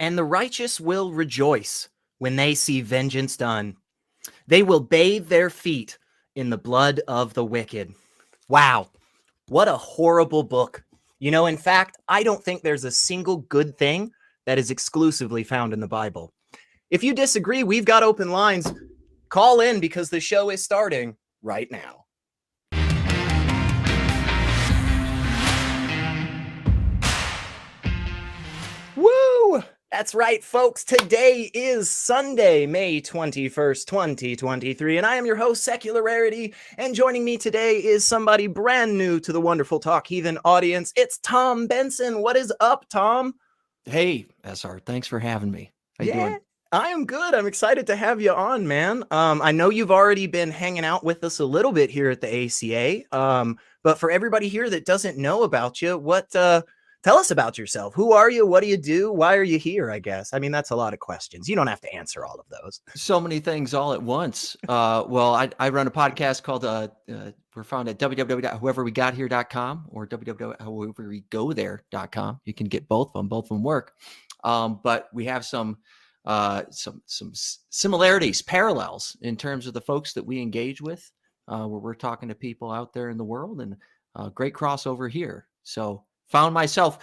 And the righteous will rejoice when they see vengeance done. They will bathe their feet in the blood of the wicked. Wow, what a horrible book. In fact, I don't think there's a single good thing that is exclusively found in the Bible. If you disagree, we've got open lines. Call in because the show is starting right now. Woo! That's right, folks. Today is Sunday, May 21st, 2023, and I am your host, Secular Rarity, and joining me today is somebody brand new to the wonderful Talk Heathen audience. It's Tom Benson. What is up, Tom? Hey, SR, thanks for having me. How you doing? I am good. I'm excited to have you on, man. I know you've already been hanging out with us a little bit here at the ACA, but for everybody here that doesn't know about you, tell us about yourself. Who are you? What do you do? Why are you here, I guess? I mean, that's a lot of questions. You don't have to answer all of those. So many things all at once. Well, I run a podcast called, we're found at www.whoeverwegothere.com or www.howeverwegothere.com. You can get both of them work. But we have some similarities, parallels in terms of the folks that we engage with, where we're talking to people out there in the world, and great crossover here. So found myself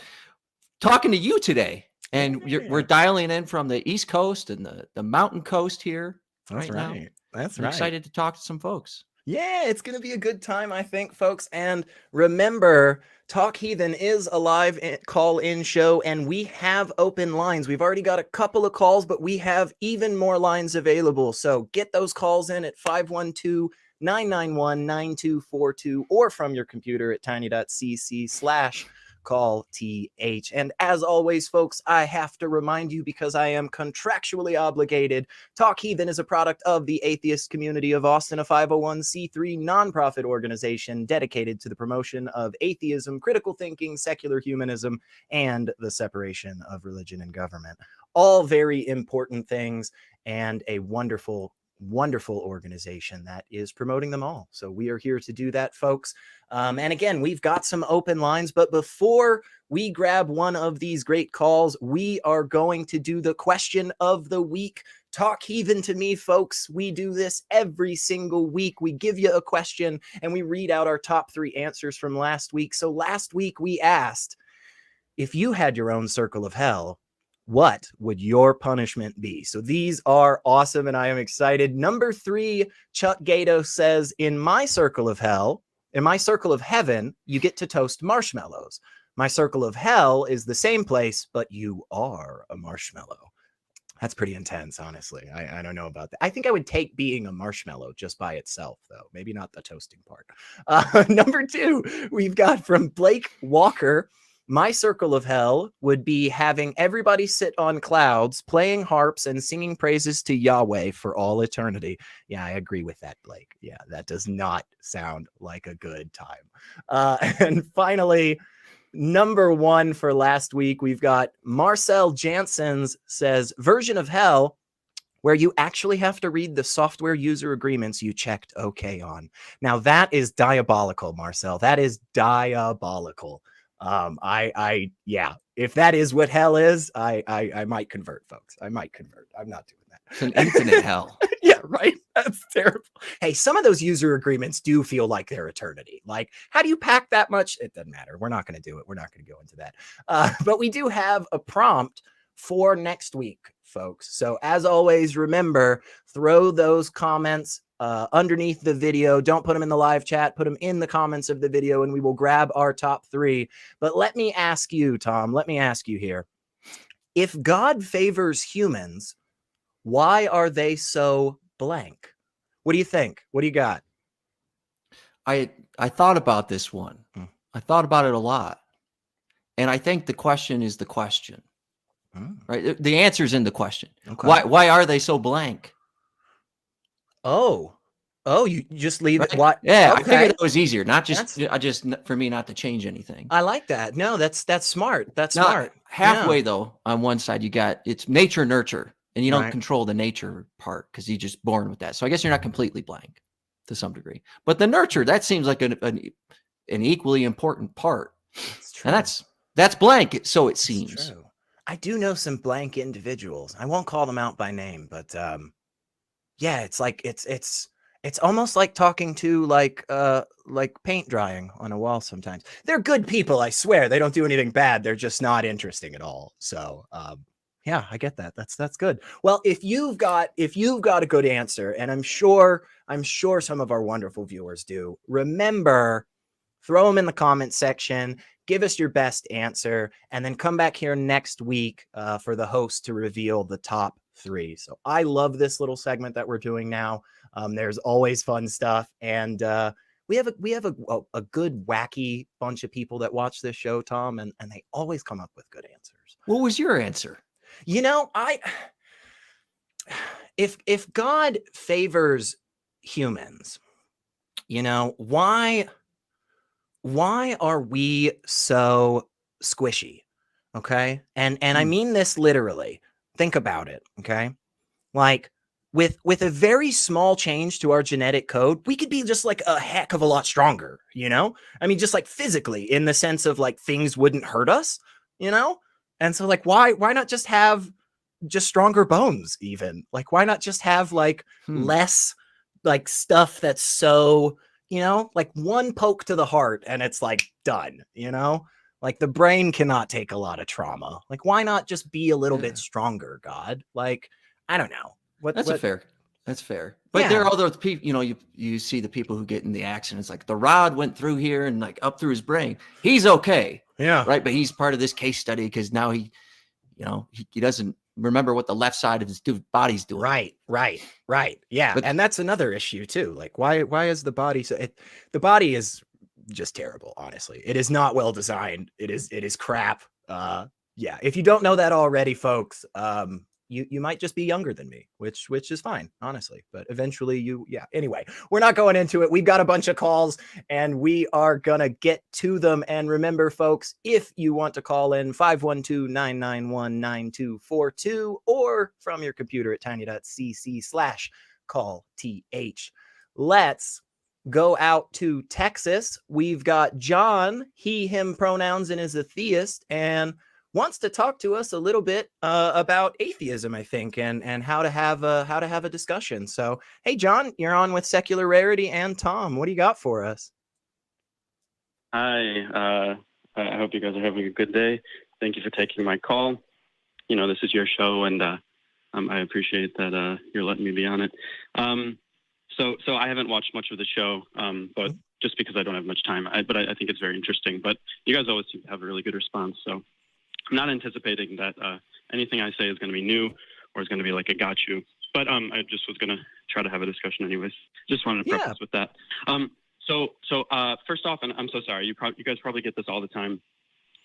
talking to you today, and we're dialing in from the East Coast and the Mountain Coast here. That's right. Now. That's I'm right. excited to talk to some folks. Yeah, it's going to be a good time, I think, folks. And remember, Talk Heathen is a live call-in show, and we have open lines. We've already got a couple of calls, but we have even more lines available. So get those calls in at 512-991-9242 or from your computer at tiny.cc/call-th. And as always, folks, I have to remind you, because I am contractually obligated, Talk Heathen is a product of the Atheist Community of Austin, a 501c3 nonprofit organization dedicated to the promotion of atheism, critical thinking, secular humanism, and the separation of religion and government. All very important things, and a wonderful organization that is promoting them all. So we are here to do that, folks. And again, we've got some open lines, but before we grab one of these great calls, we are going to do the question of the week. Talk Heathen to me, folks. We do this every single week. We give you a question and we read out our top 3 answers from last week. So last week we asked, if you had your own circle of hell, what would your punishment be? So these are awesome, and I am excited. Number 3, Chuck Gato says, in my circle of hell, in my circle of heaven, you get to toast marshmallows. My circle of hell is the same place, but you are a marshmallow. That's pretty intense, honestly. I don't know about that. I think I would take being a marshmallow just by itself, though. Maybe not the toasting part. Number 2, we've got from Blake Walker. My circle of hell would be having everybody sit on clouds, playing harps and singing praises to Yahweh for all eternity. Yeah, I agree with that, Blake. Yeah, that does not sound like a good time. And finally, number 1 for last week, we've got Marcel Janssens says, version of hell where you actually have to read the software user agreements you checked okay on. Now, that is diabolical, Marcel. That is diabolical. Yeah, if that is what hell is, I might convert, folks. I might convert. I'm not doing that. It's an infinite hell. Yeah, right. That's terrible. Hey, some of those user agreements do feel like they're eternity. Like, how do you pack that much? It doesn't matter. We're not going to do it. We're not going to go into that. But we do have a prompt for next week, folks. So as always, remember, throw those comments underneath the video. Don't put them in the live chat. Put them in the comments of the video, and we will grab our top 3. But let me ask you, Tom, let me ask you here. If God favors humans, why are they so blank? What do you think? What do you got? I thought about this one. I thought about it a lot. And I think the question is the question. Right? The answer is in the question. Okay. Why are they so blank? Oh, you just leave it. What? Yeah, okay. I figured that was easier. Not just for me not to change anything. I like that. No, that's smart. That's smart. Halfway though, on one side you got it's nature nurture, and you don't control the nature part because you're just born with that. So I guess you're not completely blank to some degree. But the nurture, that seems like an equally important part. That's true. And that's blank. So it seems. I do know some blank individuals. I won't call them out by name, but yeah, it's like it's almost like talking to like paint drying on a wall sometimes. They're good people, I swear. They don't do anything bad. They're just not interesting at all. So yeah, I get that. That's good. Well, if you've got a good answer, and I'm sure some of our wonderful viewers do, remember, throw them in the comment section, give us your best answer, and then come back here next week for the host to reveal the top 3. So I love this little segment that we're doing now. There's always fun stuff, and we have a good wacky bunch of people that watch this show, Tom, and they always come up with good answers. What was your answer? You know, if God favors humans, you know, why are we so squishy? Okay? And I mean this literally. Think about it, okay? Like with a very small change to our genetic code, we could be just like a heck of a lot stronger, you know? I mean, just like physically, in the sense of like things wouldn't hurt us, you know? And so like why not just have just stronger bones even? Like why not just have like less like stuff that's so, you know, like one poke to the heart and it's like done, you know? Like the brain cannot take a lot of trauma. Like why not just be a little bit stronger, God? Like I don't know. That's fair. But there are other people, you know, you see the people who get in the accidents, like the rod went through here and like up through his brain. He's okay. Yeah. Right. But he's part of this case study because now he doesn't remember what the left side of his body's doing. Right. Yeah. But, and that's another issue too. Like why is the body the body is just terrible, honestly. It is not well designed. It is crap. Yeah. If you don't know that already, folks, you might just be younger than me, which is fine, honestly. But eventually anyway, we're not going into it. We've got a bunch of calls and we are going to get to them. And remember, folks, if you want to call in 512-991-9242 or from your computer at tiny.cc/call-th. Let's go out to Texas. We've got John, he, him pronouns, and is a theist, and wants to talk to us a little bit about atheism, I think, and how to have a discussion. So, hey, John, you're on with Secular Rarity and Tom. What do you got for us? Hi, I hope you guys are having a good day. Thank you for taking my call. You know, this is your show, and I appreciate that you're letting me be on it. So I haven't watched much of the show, but just because I don't have much time, but I think it's very interesting. But you guys always seem to have a really good response, so I'm not anticipating that anything I say is going to be new or is going to be like a got you. But I just was going to try to have a discussion anyways. Just wanted to preface with that. So first off, and I'm so sorry, you guys probably get this all the time,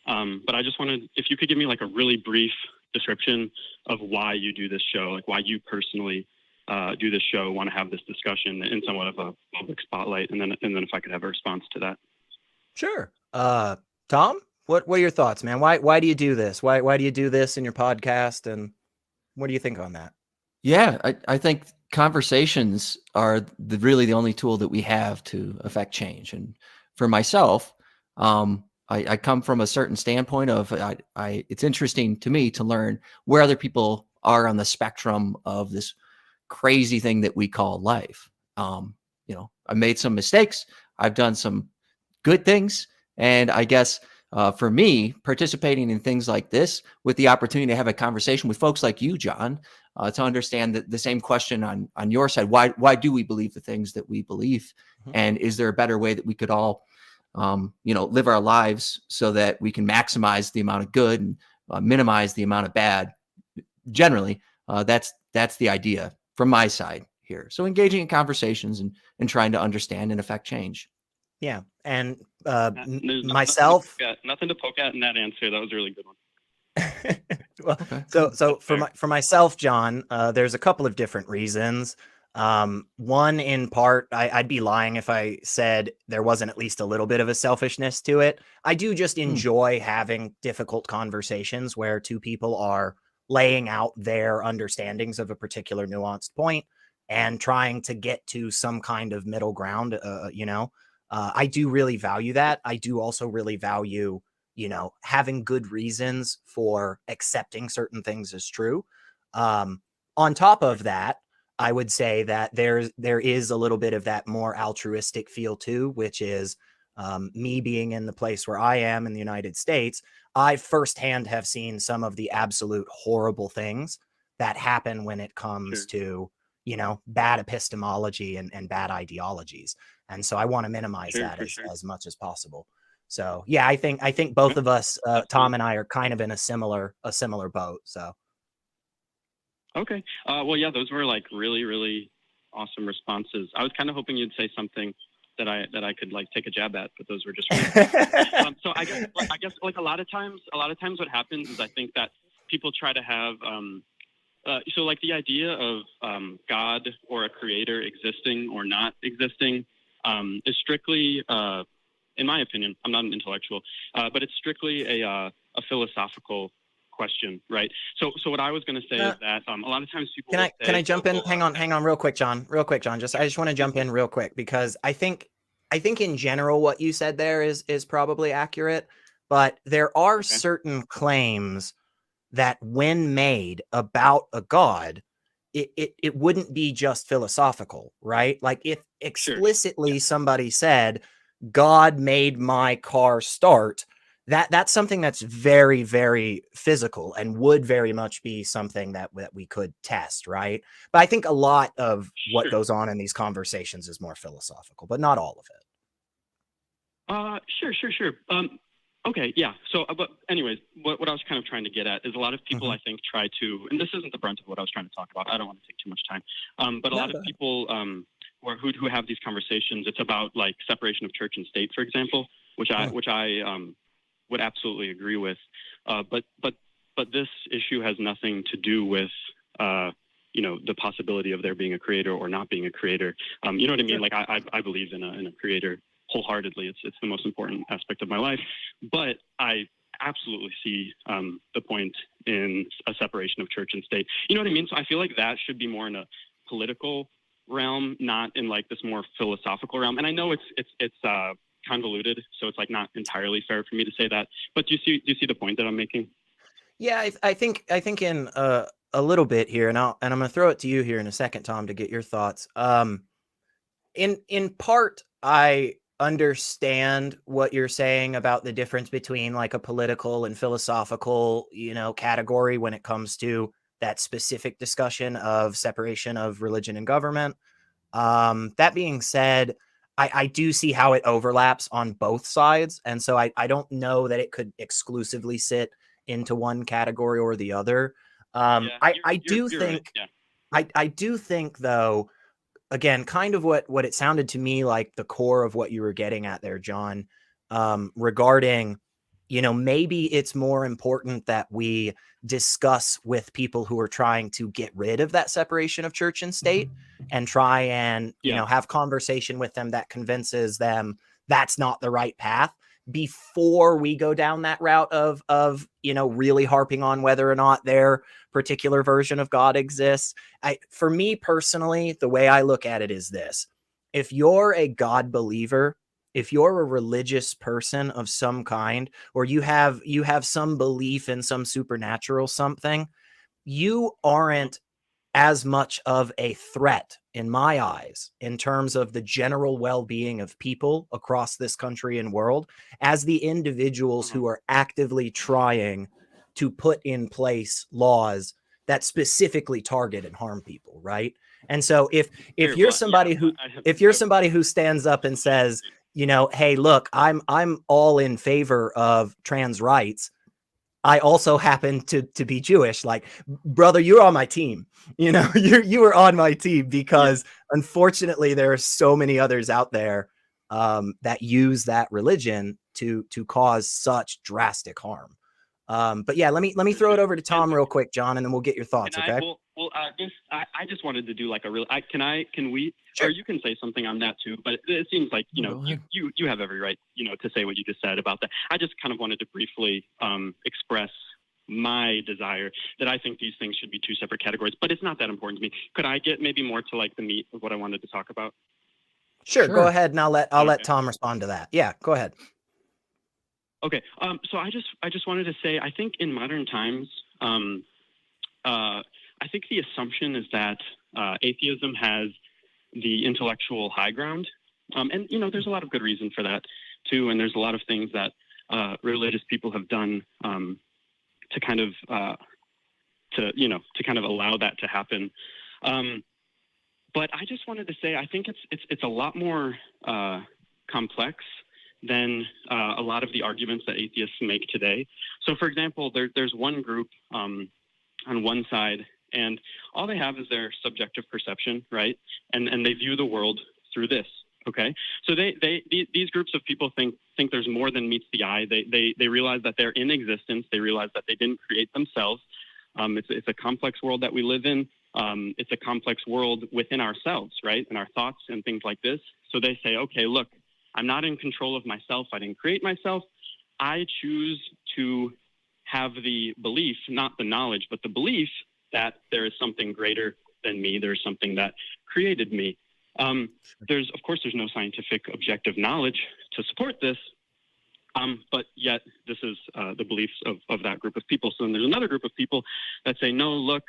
but I just wanted, if you could give me like a really brief description of why you do this show, like why you personally do this show, want to have this discussion in somewhat of a public spotlight, and then if I could have a response to that. Sure. Tom, what are your thoughts, man? Why do you do this? Why do you do this in your podcast, and what do you think on that? Yeah, I think conversations are really the only tool that we have to affect change. And for myself, I come from a certain standpoint of it's interesting to me to learn where other people are on the spectrum of this crazy thing that we call life. You know, I made some mistakes. I've done some good things. And I guess for me, participating in things like this with the opportunity to have a conversation with folks like you, John, to understand the same question on your side. Why do we believe the things that we believe? Mm-hmm. And is there a better way that we could all, live our lives so that we can maximize the amount of good and minimize the amount of bad? Generally, that's the idea from my side here. So engaging in conversations and trying to understand and affect change. Yeah. And myself, nothing to poke at in that answer. That was a really good one. Well, okay. So for myself, John, there's a couple of different reasons. One, in part, I'd be lying if I said there wasn't at least a little bit of a selfishness to it. I do just enjoy having difficult conversations where two people are laying out their understandings of a particular nuanced point and trying to get to some kind of middle ground. I do really value that. I do also really value having good reasons for accepting certain things as true. On top of that, I would say that there is a little bit of that more altruistic feel too, which is me being in the place where I am in the United States. I firsthand have seen some of the absolute horrible things that happen when it comes to, bad epistemology and bad ideologies. And so I want to minimize that as much as possible. So yeah, I think both of us, Tom and I, are kind of in a similar boat. So. Okay. Well, yeah, those were like really, really awesome responses. I was kind of hoping you'd say something that I could like take a jab at, but those were just really so I guess like a lot of times what happens is I think that people try to have so like the idea of God or a creator existing or not existing is strictly in my opinion, I'm not an intellectual, but it's strictly a philosophical question, right? So what I was going to say is that a lot of times people can I jump in? Hang on real quick, John. I just want to jump in real quick because I think in general what you said there is probably accurate, but there are certain claims that when made about a god, it wouldn't be just philosophical, right? Like if explicitly somebody said God made my car start, that's something that's very, very physical and would very much be something that we could test, right? But I think a lot of what goes on in these conversations is more philosophical, but not all of it. Sure. Okay, yeah. So, but anyways, what I was kind of trying to get at is a lot of people, I think, try to, and this isn't the brunt of what I was trying to talk about. I don't want to take too much time. But a lot of people who have these conversations, it's about like separation of church and state, for example, which I would absolutely agree with. But this issue has nothing to do with the possibility of there being a creator or not being a creator. You know what I mean? Like I believe in a creator wholeheartedly. It's the most important aspect of my life. But I absolutely see the point in a separation of church and state. You know what I mean? So I feel like that should be more in a political realm, not in like this more philosophical realm. And I know it's convoluted, so it's like not entirely fair for me to say that. But do you see the point that I'm making? Yeah, I think in a little bit here, and I'm going to throw it to you here in a second, Tom, to get your thoughts. In part, I understand what you're saying about the difference between like a political and philosophical, category when it comes to that specific discussion of separation of religion and government. That being said, I do see how it overlaps on both sides. And so I don't know that it could exclusively sit into one category or the other. I do think though, again, kind of what it sounded to me like the core of what you were getting at there, John, regarding, maybe it's more important that we discuss with people who are trying to get rid of that separation of church and state and try and, have conversation with them that convinces them that's not the right path before we go down that route of really harping on whether or not their particular version of God exists. For me personally, the way I look at it is this: if you're a God believer, if you're a religious person of some kind, or you have some belief in some supernatural something, you aren't as much of a threat in my eyes in terms of the general well-being of people across this country and world as the individuals who are actively trying to put in place laws that specifically target and harm people, right? And so if you're somebody who stands up and says, hey, look, I'm all in favor of trans rights, I also happen to be Jewish. Like, brother, you're on my team. You were on my team because unfortunately there are so many others out there that use that religion to cause such drastic harm. But yeah, let me throw it over to Tom real quick, John, and then we'll get your thoughts. Okay. I just wanted to do like a real. Can we? Sure. Or you can say something on that too. But it seems like you have every right to say what you just said about that. I just kind of wanted to briefly express my desire that I think these things should be two separate categories. But it's not that important to me. Could I get maybe more to like the meat of what I wanted to talk about? Sure. Go ahead, and I'll let Tom respond to that. Yeah, go ahead. Okay. So I just wanted to say, I think in modern times, I think the assumption is that atheism has the intellectual high ground. And, you know, there's a lot of good reason for that, too. And there's a lot of things that religious people have done to kind of allow that to happen. But I just wanted to say, I think it's a lot more complex than a lot of the arguments that atheists make today. So, for example, there's one group on one side, and all they have is their subjective perception, right? And they view the world through this. Okay, so these groups of people think there's more than meets the eye. They realize that they're in existence. They realize that they didn't create themselves. It's a complex world that we live in. It's a complex world within ourselves, right? And our thoughts and things like this. So they say, okay, look, I'm not in control of myself. I didn't create myself. I choose to have the belief, not the knowledge, but the belief that there is something greater than me. There's something that created me. There's no scientific objective knowledge to support this, but yet this is the beliefs of that group of people. So then there's another group of people that say, no, look,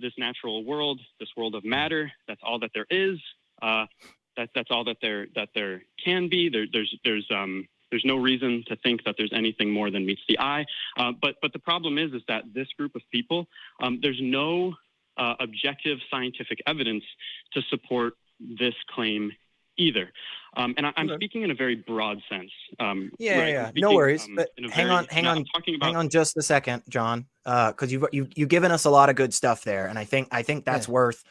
this natural world, this world of matter, that's all that there is. That's all that there can be. There's no reason to think that there's anything more than meets the eye. But the problem is that this group of people, there's no objective scientific evidence to support this claim either. And I'm speaking in a very broad sense. Yeah. No worries. But hang on just a second, John, because you've given us a lot of good stuff there, and I think that's worth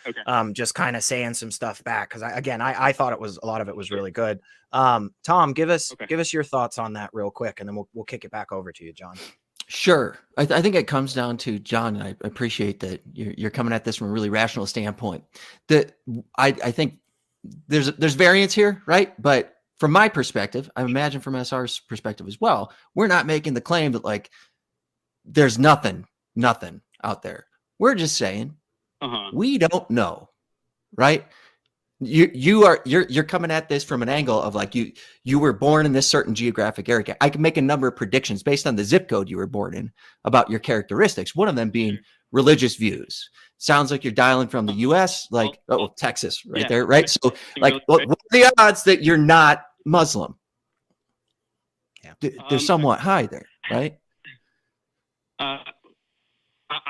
just kind of saying some stuff back, because I thought a lot of it was really good. Tom, give us your thoughts on that real quick, and then we'll kick it back over to you, John. Sure. I think it comes down to, John, and I appreciate that you're coming at this from a really rational standpoint. That I think there's variance here, right? But from my perspective, I imagine from SR's perspective as well, we're not making the claim that like there's nothing out there. We're just saying we don't know, right? You're coming at this from an angle of like you were born in this certain geographic area. I can make a number of predictions based on the zip code you were born in about your characteristics. One of them being religious views. Sounds like you're dialing from the U.S., like Texas, right there, right? So, like, what are the odds that you're not Muslim? Yeah, they're somewhat high there, right? I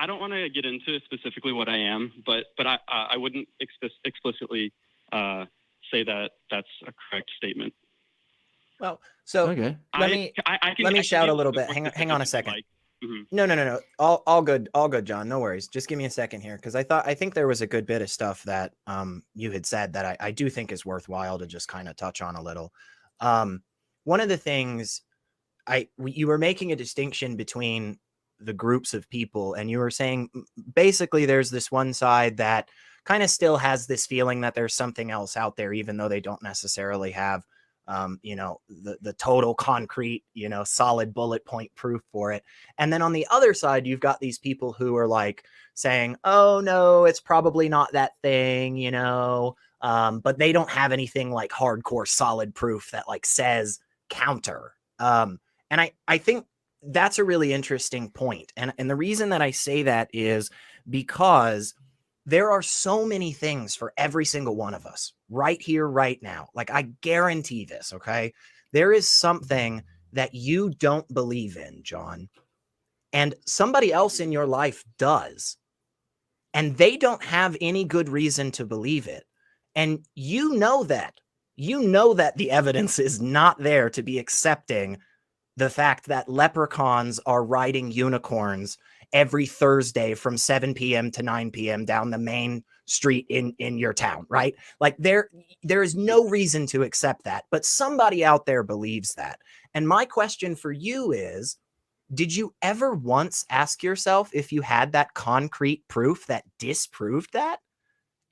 don't want to get into specifically what I am, but I wouldn't explicitly say that that's a correct statement. Well, so let me shout a little bit. Hang on a second. Like. Mm-hmm. No. All good, John. No worries. Just give me a second here, because I think there was a good bit of stuff that you had said that I do think is worthwhile to just kind of touch on a little. One of the things you were making a distinction between the groups of people, and you were saying basically there's this one side that kind of still has this feeling that there's something else out there, even though they don't necessarily have the total concrete, solid bullet point proof for it. And then on the other side, you've got these people who are like saying, oh no, it's probably not that thing, but they don't have anything like hardcore solid proof that like says counter. And I think that's a really interesting point. And the reason that I say that is because there are so many things for every single one of us right here, right now. Like, I guarantee this, okay? There is something that you don't believe in, John, and somebody else in your life does, and they don't have any good reason to believe it. And you know that the evidence is not there to be accepting the fact that leprechauns are riding unicorns every Thursday from 7 p.m. to 9 p.m. down the main street in your town, right? Like there is no reason to accept that, but somebody out there believes that. And my question for you is, did you ever once ask yourself if you had that concrete proof that disproved that?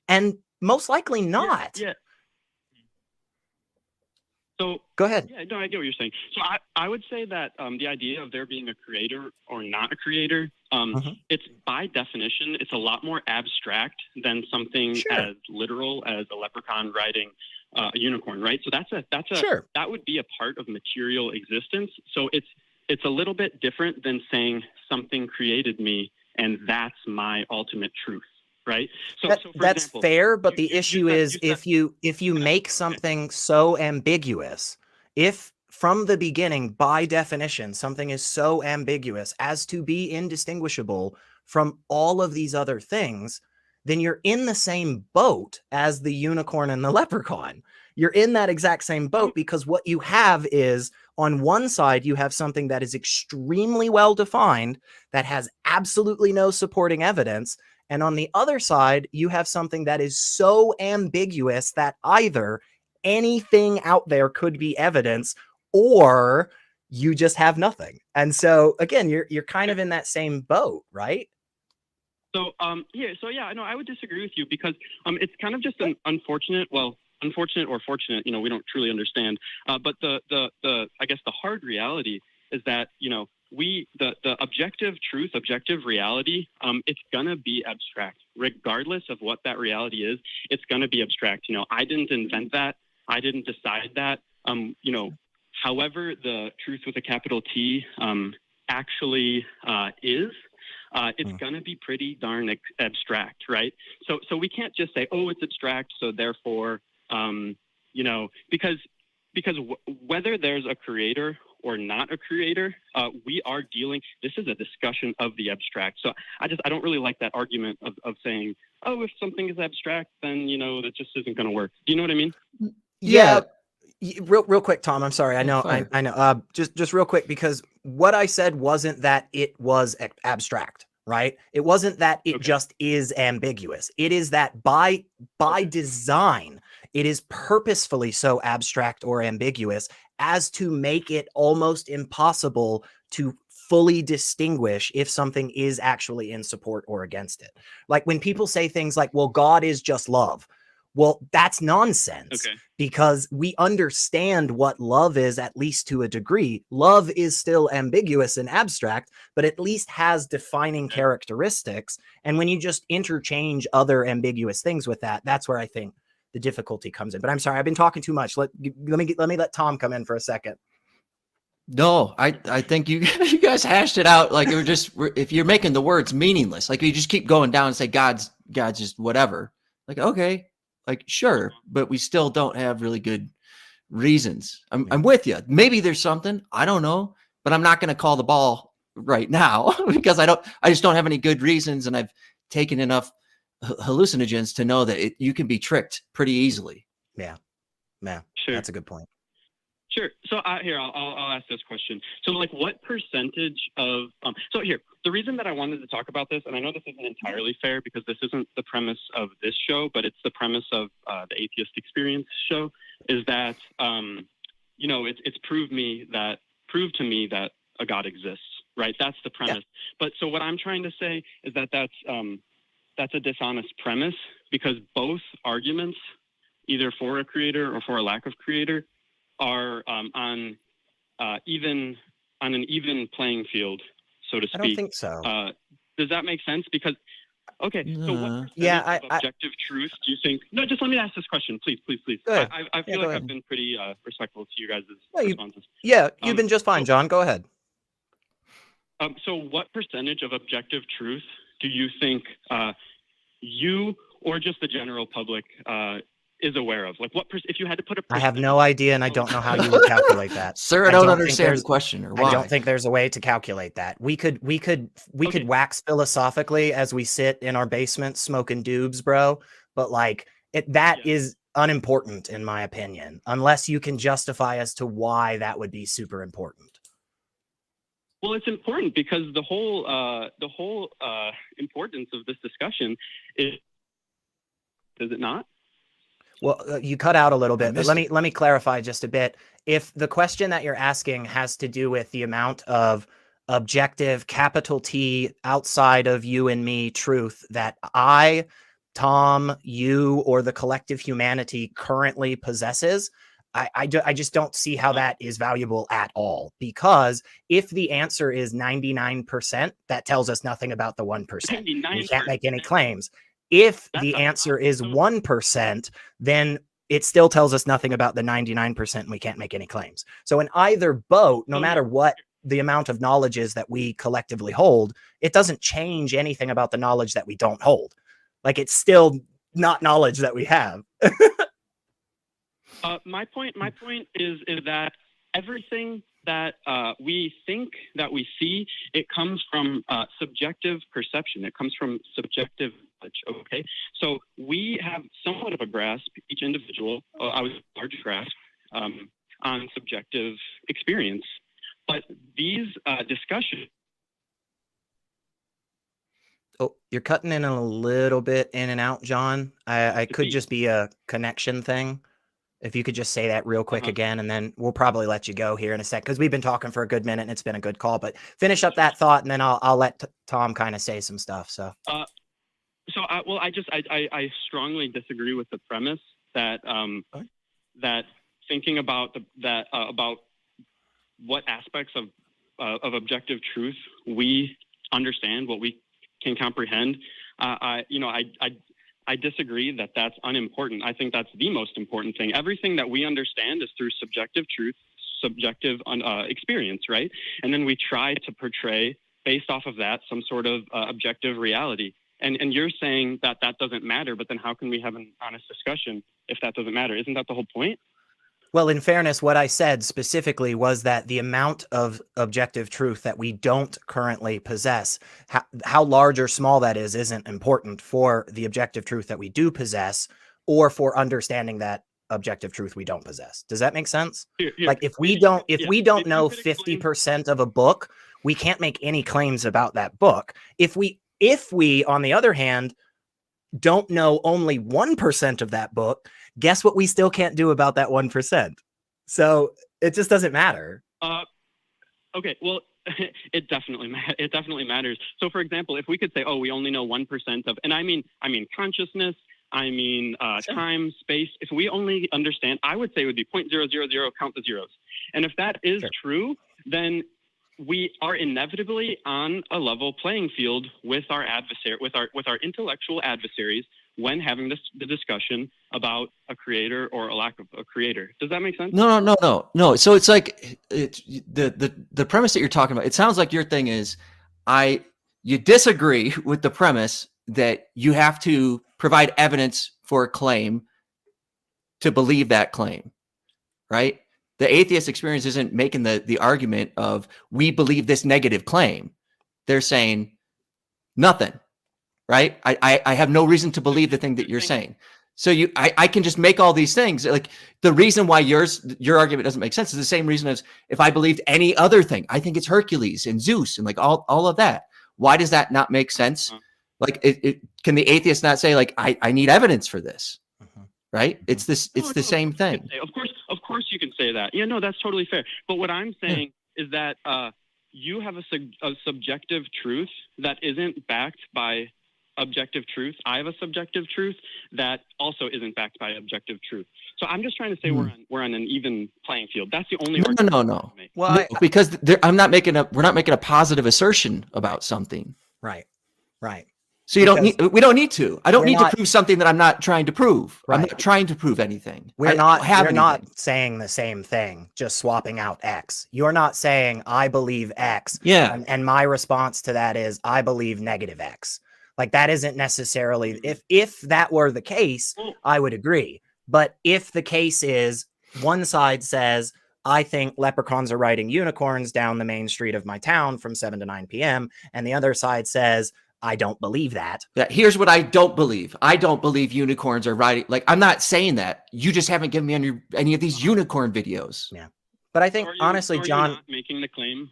And most likely not. Yeah. So go ahead. Yeah, no, I get what you're saying. So I would say that the idea of there being a creator or not a creator, it's by definition, it's a lot more abstract than something as literal as a leprechaun riding a unicorn, right? So that would be a part of material existence. So it's a little bit different than saying something created me and that's my ultimate truth, right? So for That's example, fair, but the you issue said- is you said- if you make something so ambiguous, if from the beginning, by definition, something is so ambiguous as to be indistinguishable from all of these other things, then you're in the same boat as the unicorn and the leprechaun. You're in that exact same boat because what you have is, on one side, you have something that is extremely well defined, that has absolutely no supporting evidence. And on the other side, you have something that is so ambiguous that either anything out there could be evidence or you just have nothing. And so again, you're kind of in that same boat, right? So yeah, no, I would disagree with you because it's kind of just an unfortunate or fortunate, we don't truly understand. But the I guess the hard reality is that, the objective truth, objective reality, it's gonna be abstract, regardless of what that reality is. It's gonna be abstract. I didn't invent that. I didn't decide that. However, the truth with a capital T actually is. It's going to be pretty darn abstract, right? So we can't just say, oh, it's abstract, so therefore, because whether there's a creator or not a creator, we are dealing. This is a discussion of the abstract. So I don't really like that argument of saying, oh, if something is abstract, then that just isn't going to work. Do you know what I mean? Yeah. Real quick, Tom. I'm sorry. I know. Fine. I know. Just real quick, because what I said wasn't that it was abstract, right? It wasn't that it just is ambiguous. It is that by design, it is purposefully so abstract or ambiguous as to make it almost impossible to fully distinguish if something is actually in support or against it. Like when people say things like, well, God is just love. Well, that's nonsense because we understand what love is, at least to a degree. Love is still ambiguous and abstract, but at least has defining characteristics. And when you just interchange other ambiguous things with that, that's where I think the difficulty comes in. But I'm sorry, I've been talking too much. Let me let Tom come in for a second. No, I think you guys hashed it out like if you're making the words meaningless, like you just keep going down and say God's just whatever. Like, okay. Like, sure, but we still don't have really good reasons. I'm with you. Maybe there's something, I don't know, but I'm not going to call the ball right now because I just don't have any good reasons. And I've taken enough hallucinogens to know that you can be tricked pretty easily. Yeah. Sure. That's a good point. Sure. So here, I'll ask this question. So like what percentage of, so here, the reason that I wanted to talk about this, and I know this isn't entirely fair because this isn't the premise of this show, but it's the premise of the Atheist Experience show, is that, it's proved to me that a God exists, right? That's the premise. Yeah. But so what I'm trying to say is that that's a dishonest premise because both arguments, either for a creator or for a lack of creator, are on an even playing field, so to speak. I don't think so. Does that make sense? Because so what percentage of objective truth do you think? No, just let me ask this question, please. I feel like I've been pretty respectful to you guys' responses. You've been just fine, John. Go ahead. So what percentage of objective truth do you think you or just the general public is aware of? Like if you had to put a percentage? I have no idea, and I don't know how you would calculate that. Sir, I don't understand the question or why. I don't think there's a way to calculate that. We could wax philosophically as we sit in our basement smoking doobs, bro. But like that is unimportant in my opinion, unless you can justify as to why that would be super important. Well, it's important because the whole importance of this discussion is it not? Well, you cut out a little bit, but let me clarify just a bit. If the question that you're asking has to do with the amount of objective capital T outside of you and me truth that I, Tom, you, or the collective humanity currently possesses, I just don't see how that is valuable at all. Because if the answer is 99%, that tells us nothing about the 1%. We can't make any claims. If the answer is 1%, then it still tells us nothing about the 99% and we can't make any claims. So in either boat, no matter what the amount of knowledge is that we collectively hold, it doesn't change anything about the knowledge that we don't hold. Like, it's still not knowledge that we have. My point is that everything that we think that we see, it comes from subjective perception. It comes from subjective knowledge. Okay, so we have somewhat of a grasp, each individual, I was a large grasp on subjective experience, but these discussions. Oh, you're cutting in a little bit in and out, John. I could just be a connection thing. If you could just say that real quick again, and then we'll probably let you go here in a sec, because we've been talking for a good minute and it's been a good call. But finish up that thought, and then I'll let Tom kind of say some stuff. So, I strongly disagree with the premise that that thinking about about what aspects of objective truth we understand, what we can comprehend. I disagree that that's unimportant. I think that's the most important thing. Everything that we understand is through subjective truth, subjective experience, right? And then we try to portray, based off of that, some sort of objective reality. And you're saying that that doesn't matter, but then how can we have an honest discussion if that doesn't matter? Isn't that the whole point? well, in fairness, what I said specifically was that the amount of objective truth that we don't currently possess, how large or small that is, isn't important for the objective truth that we do possess, or for understanding that objective truth we don't possess. Does that make sense? Like, if we don't know 50% of a book, we can't make any claims about that book. If we, on the other hand, don't know only 1% of that book, guess what we still can't do about that 1%? So it just doesn't matter. Okay, well, it definitely matters. So, for example, if we could say, oh, we only know 1% of, and I mean consciousness, sure, time, space. If we only understand, I would say it would be 0.000, count the zeros. And if that is true, then we are inevitably on a level playing field with our adversary, with our intellectual adversaries, when having the discussion about a creator or a lack of a creator. Does that make sense? No. So it's like the premise that you're talking about. It sounds like your thing is you disagree with the premise that you have to provide evidence for a claim to believe that claim, right? The atheist experience isn't making the argument of we believe this negative claim. They're saying nothing, right? I have no reason to believe the thing that you're saying. So I can just make all these things. Like, the reason why your argument doesn't make sense is the same reason as if I believed any other thing. I think it's Hercules and Zeus and like all of that. Why does that not make sense? Like, can the atheist not say, like, I need evidence for this? Right? It's the same thing. Of course you can say that. Yeah, no, that's totally fair. But what I'm saying is that you have a subjective truth that isn't backed by objective truth. I have a subjective truth that also isn't backed by objective truth. So I'm just trying to say we're on an even playing field. That's the only no. Well, because we're not making a positive assertion about something. Right. So we don't need to. I don't need to prove something that I'm not trying to prove. Right. I'm not trying to prove anything. We're not saying the same thing, just swapping out X. You're not saying I believe X. Yeah. And my response to that is I believe negative X. Like, that isn't necessarily, if that were the case, I would agree. But if the case is one side says, I think leprechauns are riding unicorns down the main street of my town from 7 to 9 p.m. and the other side says, I don't believe that. Here's what I don't believe. I don't believe unicorns are riding. Like, I'm not saying that. You just haven't given me any of these unicorn videos. Yeah. But I think, honestly, John, not making the claim.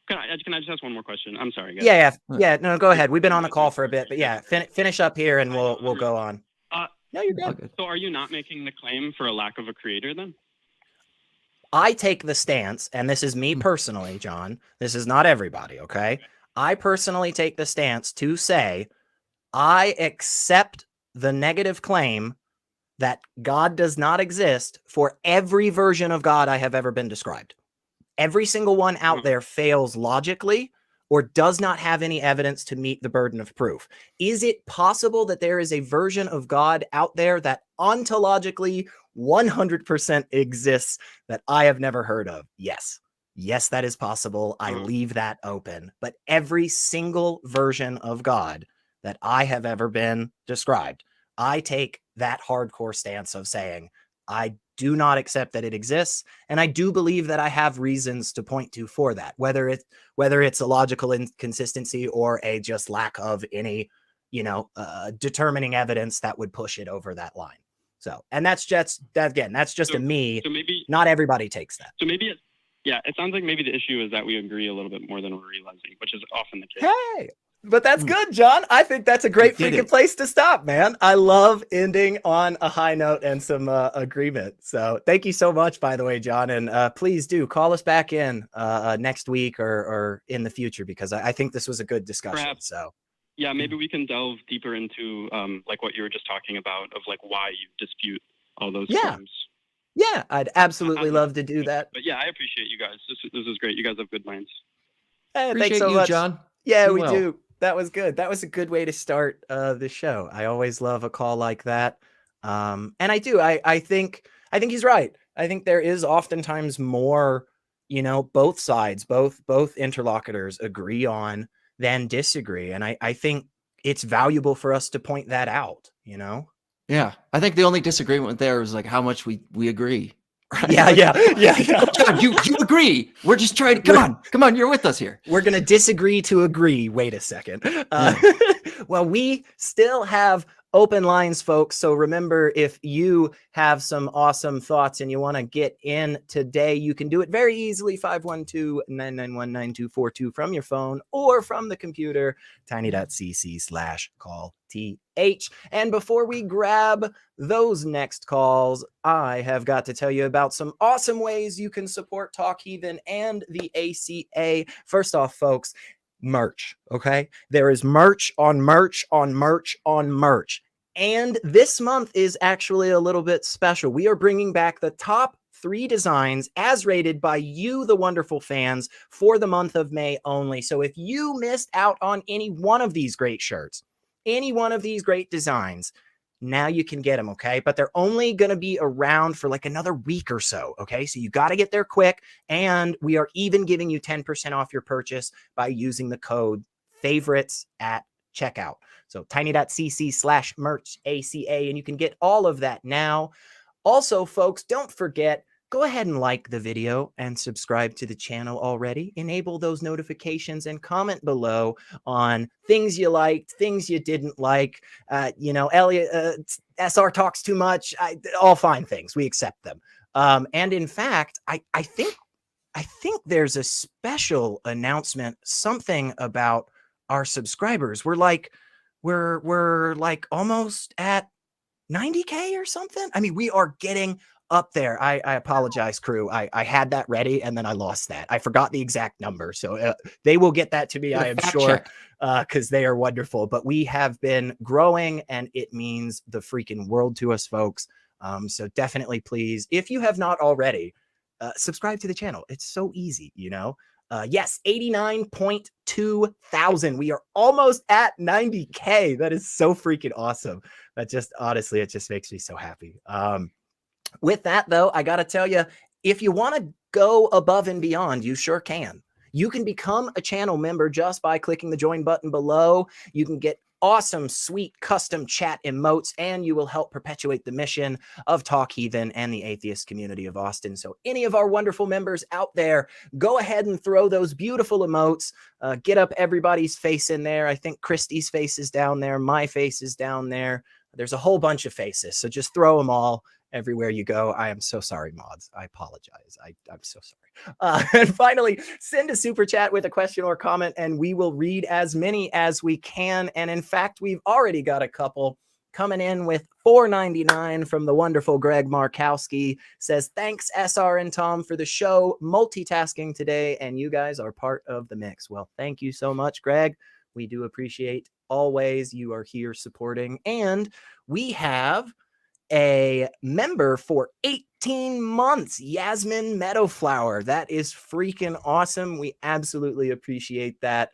Can I just ask one more question? I'm sorry, guys. Yeah. No, go ahead. We've been on the call for a bit, but yeah, finish up here and we'll go on. No, you're good. So are you not making the claim for a lack of a creator then? I take the stance, and this is me personally, John. This is not everybody, okay? I personally take the stance to say, I accept the negative claim that God does not exist for every version of God I have ever been described. Every single one out there fails logically or does not have any evidence to meet the burden of proof. Is it possible that there is a version of God out there that ontologically 100% exists that I have never heard of? Yes. Yes, that is possible. I Uh-huh. leave that open. But every single version of God that I have ever been described, I take that hardcore stance of saying, I do not accept that it exists. And I do believe that I have reasons to point to for that, whether it's a logical inconsistency or a just lack of any, determining evidence that would push it over that line. So, and that's just, that again, that's just So, a me. so maybe, Not everybody takes that. so maybe, yeah, it sounds like maybe the issue is that we agree a little bit more than we're realizing, which is often the case. Hey, but that's good, John. I think that's a great did freaking it. place to stop, man. I love ending on a high note and some agreement. So thank you so much, by the way, John. And please do call us back in next week or in the future, because I think this was a good discussion. Perhaps. So Yeah, maybe we can delve deeper into like what you were just talking about of like why you dispute all those claims. Yeah, I'd absolutely love to do that. But yeah, I appreciate you guys. This is great. You guys have good minds. Hey, Appreciate thanks so you, much. John. Yeah, Be we well. do. That was good. That was a good way to start the show. I always love a call like that. And I do. I think he's right. I think there is oftentimes more, both sides, both interlocutors agree on than disagree. And I think it's valuable for us to point that out, Yeah, I think the only disagreement there is like how much we agree. Right? Yeah, Like, yeah. John, you agree. We're just trying to come on, you're with us here. We're going to disagree to agree. Wait a second. Well, we still have open lines, folks. So remember, if you have some awesome thoughts and you want to get in today, you can do it very easily. 512-991-9242 from your phone or from the computer, tiny.cc/call-TH. And before we grab those next calls, I have got to tell you about some awesome ways you can support Talk Heathen and the ACA. First off, folks, merch. Okay. There is merch on merch on merch on merch. And this month is actually a little bit special. We are bringing back the top 3 designs as rated by you, the wonderful fans, for the month of May only. So if you missed out on any one of these great shirts, any one of these great designs, now you can get them, okay? But they're only going to be around for like another week or so, okay? So you got to get there quick. And we are even giving you 10% off your purchase by using the code favorites at checkout. So tiny.cc/merch ACA, and you can get all of that now. Also, folks, don't forget, go ahead and like the video and subscribe to the channel already. Enable those notifications and comment below on things you liked, things you didn't like. Elliot, SR talks too much. All fine things. We accept them. And in fact, I think there's a special announcement, something about our subscribers. We're like almost at 90K or something. I mean, we are getting up there. I apologize, crew. I had that ready and then I lost that. I forgot the exact number. So they will get that to me, I am sure, because they are wonderful. But we have been growing and it means the freaking world to us, folks. So definitely, please, if you have not already, subscribe to the channel. It's so easy, yes, 89.2 thousand. We are almost at 90K. That is so freaking awesome. That just, honestly, it just makes me so happy. With that, though, I got to tell you, if you want to go above and beyond, you sure can. You can become a channel member just by clicking the join button below. You can get awesome, sweet custom chat emotes, and you will help perpetuate the mission of Talk Heathen and the atheist community of Austin. So any of our wonderful members out there, go ahead and throw those beautiful emotes. Get up everybody's face in there. I think Christy's face is down there. My face is down there. There's a whole bunch of faces. So just throw them all everywhere you go. I am so sorry, mods. I apologize. I'm so sorry. And finally, send a super chat with a question or comment, and we will read as many as we can. And in fact, we've already got a couple coming in with $4.99 from the wonderful Greg Markowski. Says, thanks, SR and Tom, for the show. Multitasking today, and you guys are part of the mix. Well, thank you so much, Greg. We do appreciate always you are here supporting. And we have a member for 18 months, Yasmin Meadowflower. That is freaking awesome. We absolutely appreciate that.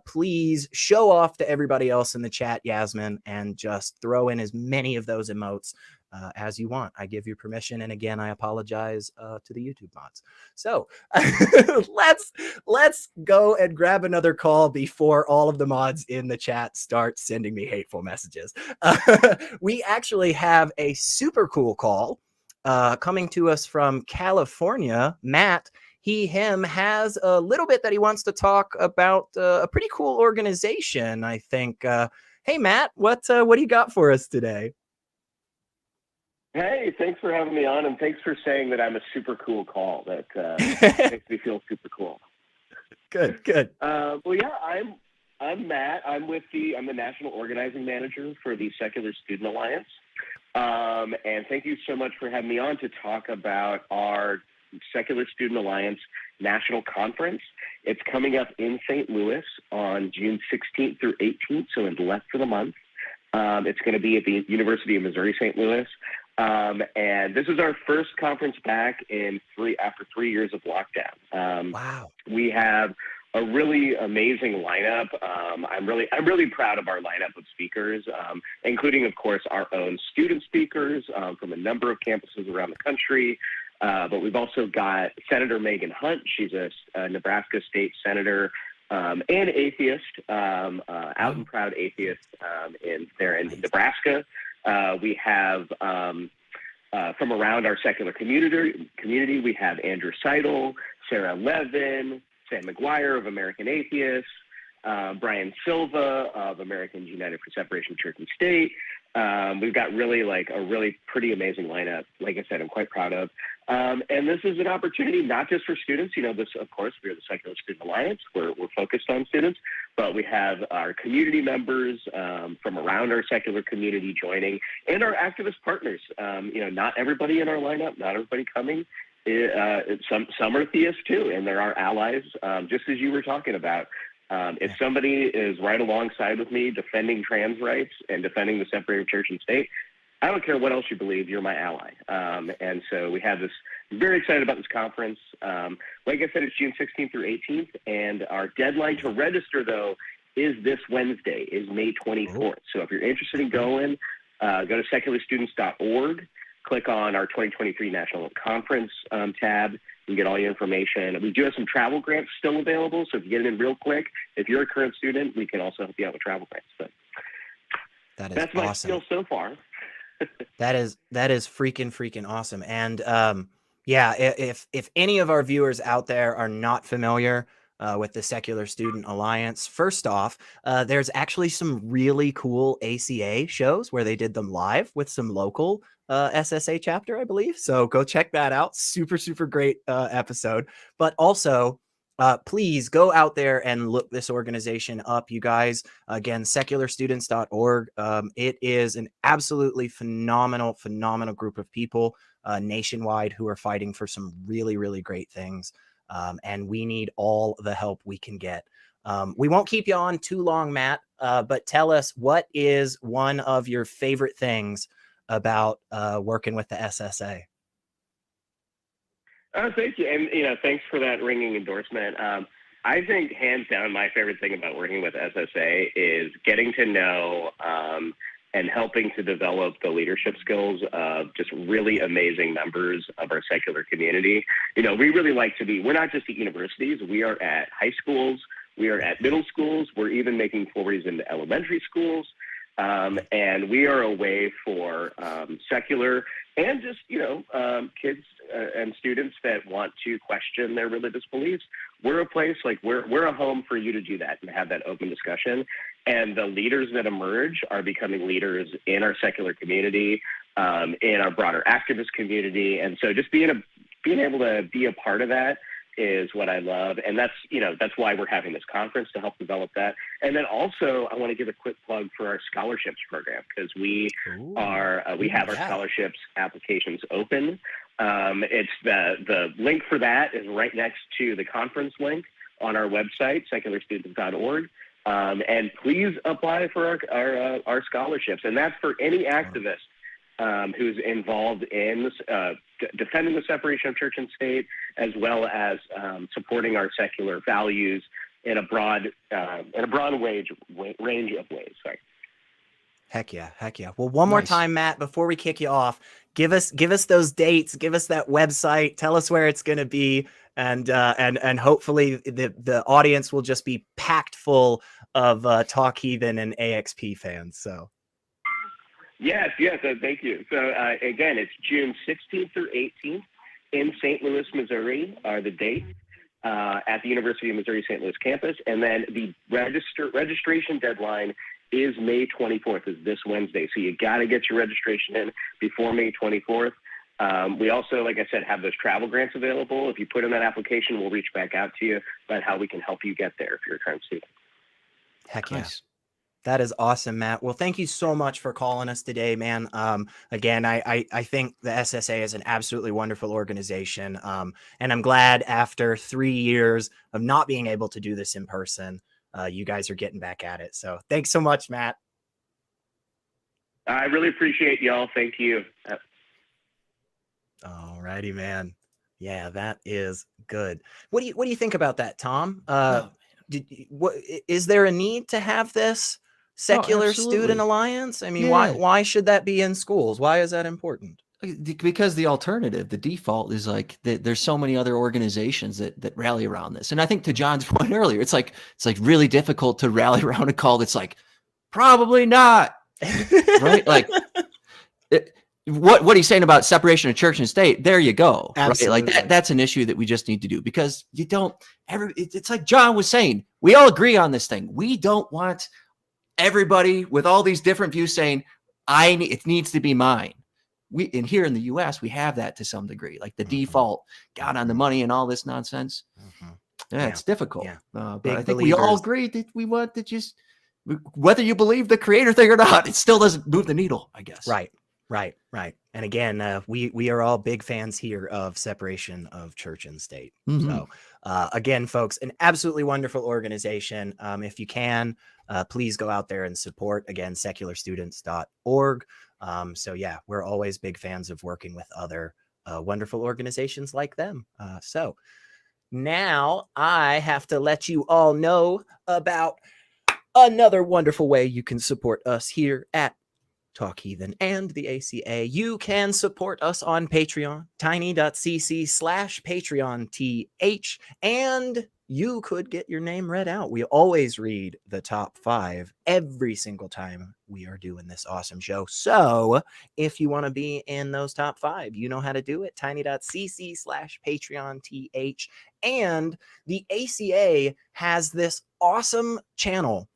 Please show off to everybody else in the chat, Yasmin, and just throw in as many of those emotes as you want. I give you permission. And again, I apologize to the YouTube mods. So let's go and grab another call before all of the mods in the chat start sending me hateful messages. We actually have a super cool call coming to us from California. Matt, him has a little bit that he wants to talk about a pretty cool organization, I think. Hey, Matt, what do you got for us today? Hey, thanks for having me on, and thanks for saying that I'm a super cool call. That makes me feel super cool. Good. Well, yeah, I'm Matt. I'm the national organizing manager for the Secular Student Alliance. And thank you so much for having me on to talk about our Secular Student Alliance National Conference. It's coming up in St. Louis on June 16th through 18th, so in less than a month. It's going to be at the University of Missouri St. Louis. And this is our first conference back after 3 years of lockdown. Wow. We have a really amazing lineup. I'm really proud of our lineup of speakers, including, of course, our own student speakers from a number of campuses around the country. But we've also got Senator Megan Hunt. She's a Nebraska state senator and atheist, out and proud atheist in Nebraska. We have from around our secular community, we have Andrew Seidel, Sarah Levin, Sam McGuire of American Atheists, Brian Silva of Americans United for Separation of Church and State. We've got a really pretty amazing lineup. Like I said, I'm quite proud of. And this is an opportunity not just for students. Of course, we are the Secular Student Alliance. We're focused on students, but we have our community members from around our secular community joining, and our activist partners. Not everybody in our lineup, not everybody coming. Some are theists too, and there are allies, just as you were talking about. If somebody is right alongside with me defending trans rights and defending the separation of church and state, I don't care what else you believe, you're my ally. And so we have this, very excited about this conference. Like I said, it's June 16th through 18th, and our deadline to register, though, is this Wednesday, is May 24th. So if you're interested in going, go to secularstudents.org, click on our 2023 National Conference tab. You can get all your information. We do have some travel grants still available, so if you get it in real quick, if you're a current student, we can also help you out with travel grants. But that's my awesome. skill so far. That is freaking awesome. And if any of our viewers out there are not familiar with the Secular Student Alliance, first off, there's actually some really cool ACA shows where they did them live with some local SSA chapter, I believe. So go check that out. Super great episode. But also, please go out there and look this organization up, you guys. Again, secularstudents.org. It is an absolutely phenomenal group of people nationwide who are fighting for some really great things. And we need all the help we can get. We won't keep you on too long, Matt, but tell us, what is one of your favorite things about working with the SSA? Thank you. And, thanks for that ringing endorsement. I think hands down, my favorite thing about working with SSA is getting to know and helping to develop the leadership skills of just really amazing members of our secular community. We really like to we're not just at universities, we are at high schools, we are at middle schools, we're even making forays into elementary schools. And we are a way for secular and just, kids and students that want to question their religious beliefs. We're a place, we're a home for you to do that and have that open discussion. And the leaders that emerge are becoming leaders in our secular community, in our broader activist community. And so just being able to be a part of that is what I love. And that's why we're having this conference, to help develop that. And then also I want to give a quick plug for our scholarships program, because we have our scholarships applications open. It's the link for that is right next to the conference link on our website, secularstudents.org. And please apply for our scholarships. And that's for any activist who's involved in defending the separation of church and state, as well as supporting our secular values in a broad range of ways. Sorry. Heck yeah. Heck yeah. Well, one more Nice. time, Matt, before we kick you off, give us those dates, give us that website, tell us where it's going to be. And hopefully the audience will just be packed full of Talk Heathen and AXP fans. So Yes. Thank you. So again, it's June 16th through 18th in St. Louis, Missouri are the dates at the University of Missouri St. Louis campus. And then the registration deadline is May 24th, is this Wednesday. So you got to get your registration in before May 24th. We also, like I said, have those travel grants available. If you put in that application, we'll reach back out to you about how we can help you get there if you're a current student. heck yeah. Nice. That is awesome, Matt. Well, thank you so much for calling us today, man. Again, I think the SSA is an absolutely wonderful organization. And I'm glad after 3 years of not being able to do this in person, you guys are getting back at it. So thanks so much, Matt. I really appreciate y'all. Thank you. All righty, man. Yeah, that is good. What do you think about that, Tom? Is there a need to have this secular absolutely. student alliance? I mean, Yeah. why should that be in schools? Why is that important? Because the alternative, the default is like there's so many other organizations that rally around this. And I think to John's point earlier, it's like really difficult to rally around a call that's like, probably not, right? Like what he's saying about separation of church and state, there you go. Absolutely. Right? Like that's an issue that we just need to do, because you don't ever, it's like John was saying, we all agree on this thing. We don't want everybody with all these different views saying, it needs to be mine. And here in the US, we have that to some degree, like the default God on the money and all this nonsense. Yeah, it's difficult. Yeah. But Big I think we all believers. agree that we want to just, whether you believe the creator thing or not, it still doesn't move the needle, I guess. Right. And again, we are all big fans here of separation of church and state. So again, folks, an absolutely wonderful organization. If you can, please go out there and support, again, secularstudents.org. So yeah, we're always big fans of working with other wonderful organizations like them. So now I have to let you all know about another wonderful way you can support us here at Talk Heathen and the ACA. You can support us on Patreon, tiny.cc/PatreonTH, and you could get your name read out. We always read the top 5 every single time we are doing this awesome show. So if you want to be in those top 5, you know how to do it. Tiny.cc/PatreonTH. And the ACA has this awesome channel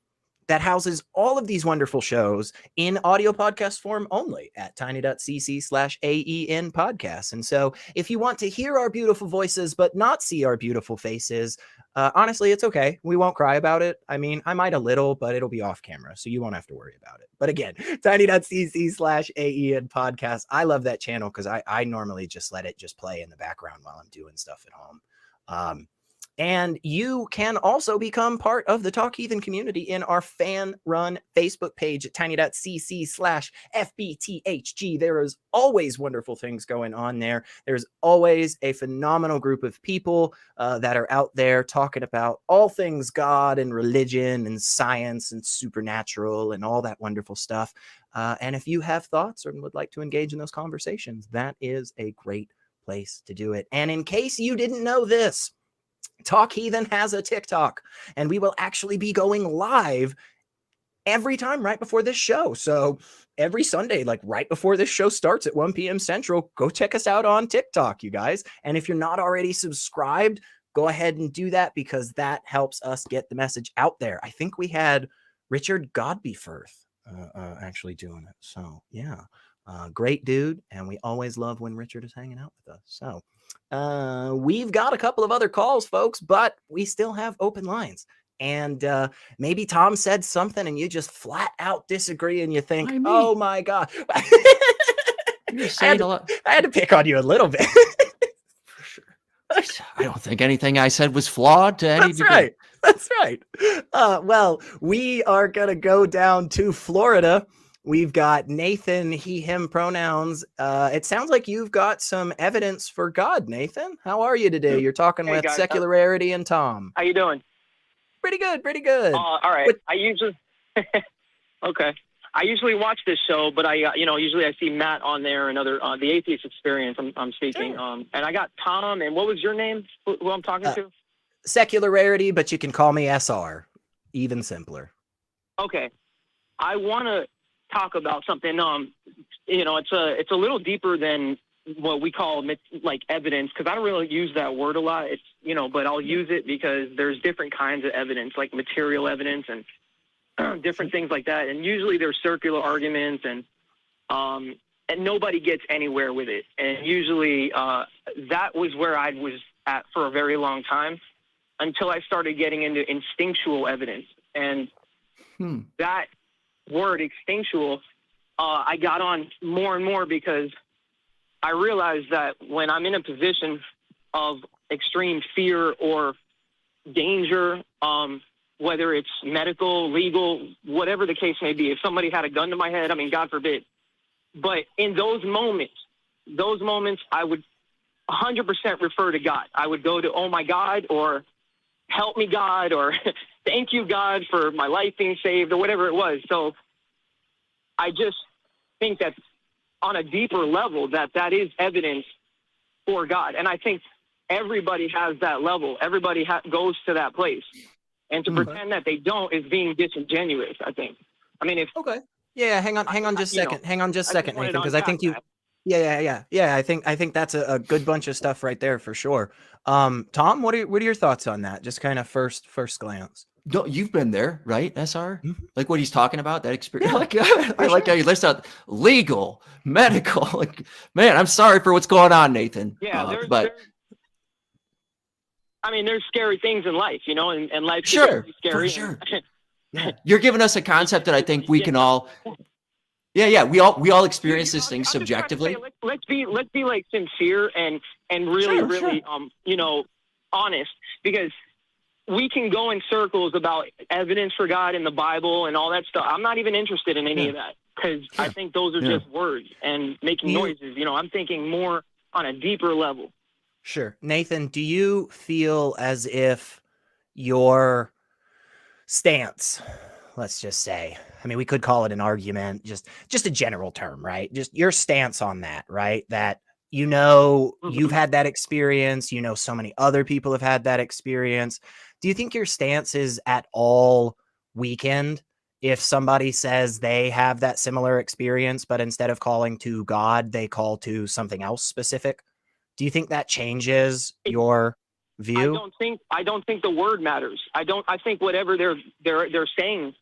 that houses all of these wonderful shows in audio podcast form only at tiny.cc/AEN podcasts. And so if you want to hear our beautiful voices, but not see our beautiful faces, honestly, it's okay. We won't cry about it. I mean, I might a little, but it'll be off camera, so you won't have to worry about it. But again, tiny.cc/AEN podcast. I love that channel because I normally just let it just play in the background while I'm doing stuff at home. And you can also become part of the Talk Heathen community in our fan-run Facebook page at tiny.cc/FBTHG. There is always wonderful things going on there. There's always a phenomenal group of people that are out there talking about all things God and religion and science and supernatural and all that wonderful stuff. And if you have thoughts or would like to engage in those conversations, that is a great place to do it. And in case you didn't know this, Talk Heathen has a TikTok, and we will actually be going live every time right before this show. So every Sunday, like right before this show starts at 1 p.m. Central, go check us out on TikTok, you guys. And if you're not already subscribed, go ahead and do that, because that helps us get the message out there. I think we had Richard Godbyfirth actually doing it. So yeah, great dude. And we always love when Richard is hanging out with us. So we've got a couple of other calls, folks, but we still have open lines. And maybe Tom said something and you just flat out disagree and you think, oh my God. You're saying a lot. I had to pick on you a little bit. For sure. I don't think anything I said was flawed to any degree. That's right. Well, we are going to go down to Florida. We've got Nathan, he, him pronouns. It sounds like you've got some evidence for God, Nathan. How are you today? You're talking with guys. Secularity and Tom. How you doing? Pretty good, pretty good. All right. What- I usually okay. I usually watch this show, but usually I see Matt on there and other the Atheist Experience. I'm speaking. Sure. And I got Tom. And what was your name? Who I'm talking to? Secular Rarity, but you can call me SR. Even simpler. Okay. I want to talk about something. It's a little deeper than what we call like evidence, because I don't really use that word a lot. It's but I'll use it because there's different kinds of evidence, like material evidence and different things like that. And usually there's circular arguments, and nobody gets anywhere with it. And usually that was where I was at for a very long time, until I started getting into instinctual evidence. And that word instinctual, I got on more and more, because I realized that when I'm in a position of extreme fear or danger, whether it's medical, legal, whatever the case may be, if somebody had a gun to my head, I mean, God forbid. But in those moments, I would 100% refer to God. I would go to, oh my God, or help me God, or thank you God for my life being saved, or whatever it was. So I just think that on a deeper level, that is evidence for God. And I think everybody has that level. Everybody goes to that place. And to pretend that they don't is being disingenuous, I think. I mean, if... Okay. Yeah, hang on just a second. Hang on just a second, Nathan, because I think you... that. Yeah. I think that's a good bunch of stuff right there for sure. Tom, what are your thoughts on that? Just kind of first glance. No, you've been there, right, SR? Mm-hmm. Like what he's talking about, that experience. Yeah, I like how you list out legal, medical. Like, man, I'm sorry for what's going on, Nathan. Yeah, there's scary things in life, and life's sure, scary. For sure. Yeah. You're giving us a concept that I think we can all. Yeah. We all experience this thing subjectively. Let's be like sincere and really honest, because we can go in circles about evidence for God in the Bible and all that stuff. I'm not even interested in any of that, because I think those are just words and making noises. I'm thinking more on a deeper level. Sure. Nathan, do you feel as if your stance, let's just say, I mean, we could call it an argument, just a general term, right? Just your stance on that, right? That, you've had that experience, so many other people have had that experience. Do you think your stance is at all weakened if somebody says they have that similar experience, but instead of calling to God, they call to something else specific? Do you think that changes your view? I don't think the word matters. I think whatever they're saying,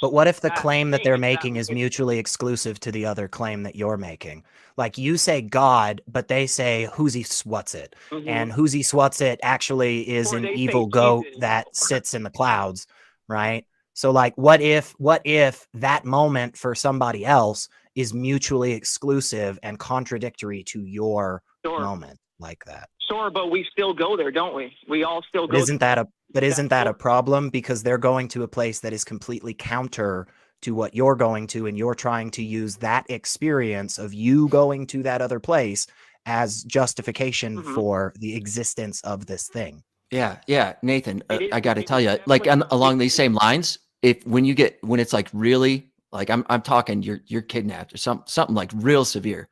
But what if the claim that they're making is mutually exclusive to the other claim that you're making? Like, you say God, but they say who's-he swats it. And who's-he swats it actually is an evil goat that sits in the clouds, right? So like, what if that moment for somebody else is mutually exclusive and contradictory to your moment like that? Sure, but we still go there, don't we? We all still go. Isn't that a problem? Because they're going to a place that is completely counter to what you're going to, and you're trying to use that experience of you going to that other place as justification for the existence of this thing. Yeah, Nathan, I got to tell you, like along these same lines, when it's like really, like I'm talking, you're kidnapped or something like real severe.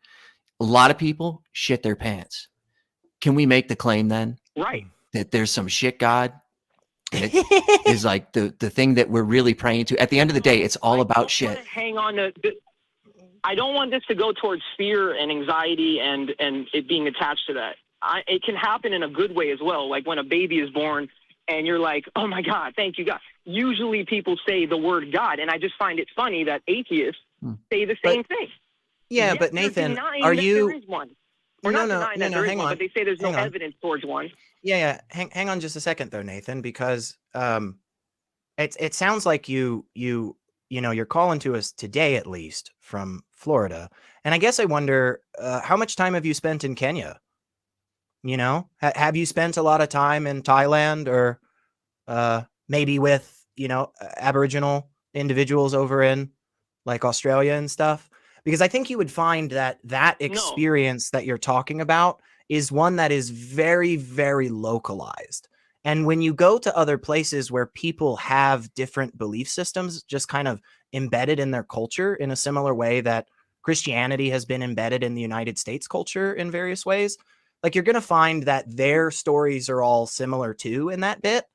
A lot of people shit their pants. Can we make the claim then, right, that there's some shit God that is like the thing that we're really praying to? At the end of the day, it's all about shit. Hang on to. I don't want this to go towards fear and anxiety and it being attached to that. It can happen in a good way as well. Like when a baby is born and you're like, oh my God, thank you God. Usually people say the word God. And I just find it funny that atheists say the same thing. Yeah, but Nathan, are you... There is one. We're not denying that there is one, but they say there's no evidence towards one. Yeah. Hang on just a second though, Nathan, because it sounds like you're calling to us today, at least from Florida. And I guess I wonder, how much time have you spent in Kenya? Have you spent a lot of time in Thailand, or maybe with, Aboriginal individuals over in like Australia and stuff? Because I think you would find that experience that you're talking about is one that is very, very localized. And when you go to other places where people have different belief systems just kind of embedded in their culture in a similar way that Christianity has been embedded in the United States culture in various ways, like you're going to find that their stories are all similar too in that bit.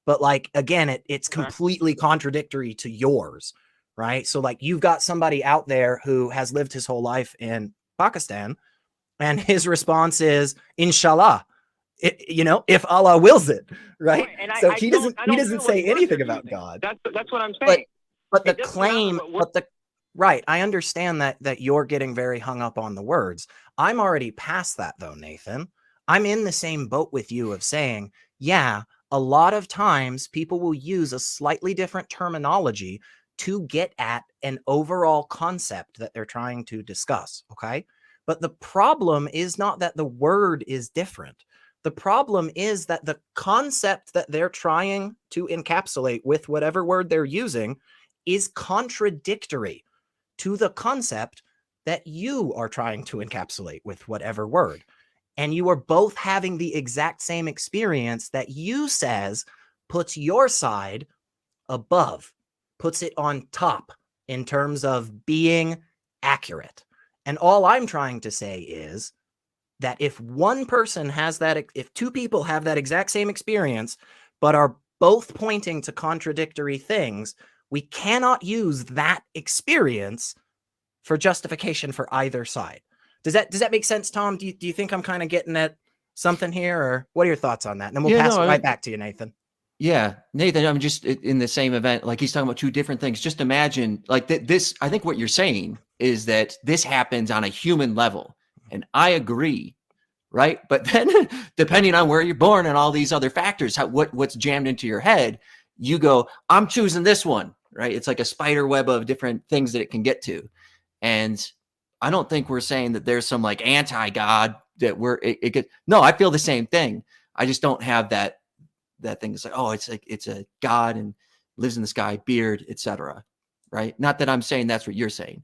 But like, again, it's completely contradictory to yours, right? So like you've got somebody out there who has lived his whole life in Pakistan and his response is, Inshallah. If Allah wills it, right? And so I he don't doesn't feel say like anything words are about using. God. That's what I'm saying. But the It doesn't matter claim, what right, I understand that you're getting very hung up on the words. I'm already past that though, Nathan. I'm in the same boat with you of saying, yeah, a lot of times people will use a slightly different terminology to get at an overall concept that they're trying to discuss, okay? But the problem is not that the word is different. The problem is that the concept that they're trying to encapsulate with whatever word they're using is contradictory to the concept that you are trying to encapsulate with whatever word. And you are both having the exact same experience that you says puts your side above, puts it on top in terms of being accurate. And all I'm trying to say is that if one person has that, if two people have that exact same experience, but are both pointing to contradictory things, we cannot use that experience for justification for either side. Does that make sense, Tom? Do you think I'm kind of getting at something here, or what are your thoughts on that? And then we'll pass it right back to you, Nathan. Yeah, Nathan, I'm just in the same event. Like he's talking about two different things. Just imagine like this. I think what you're saying is that this happens on a human level. And I agree. Right. But then depending on where you're born and all these other factors, what's jammed into your head, you go, I'm choosing this one. Right. It's like a spider web of different things that it can get to. And I don't think we're saying that there's some like anti-God that no, I feel the same thing. I just don't have that thing. It's like, oh, it's like, it's a God and lives in the sky, beard, etc. Right. Not that I'm saying that's what you're saying.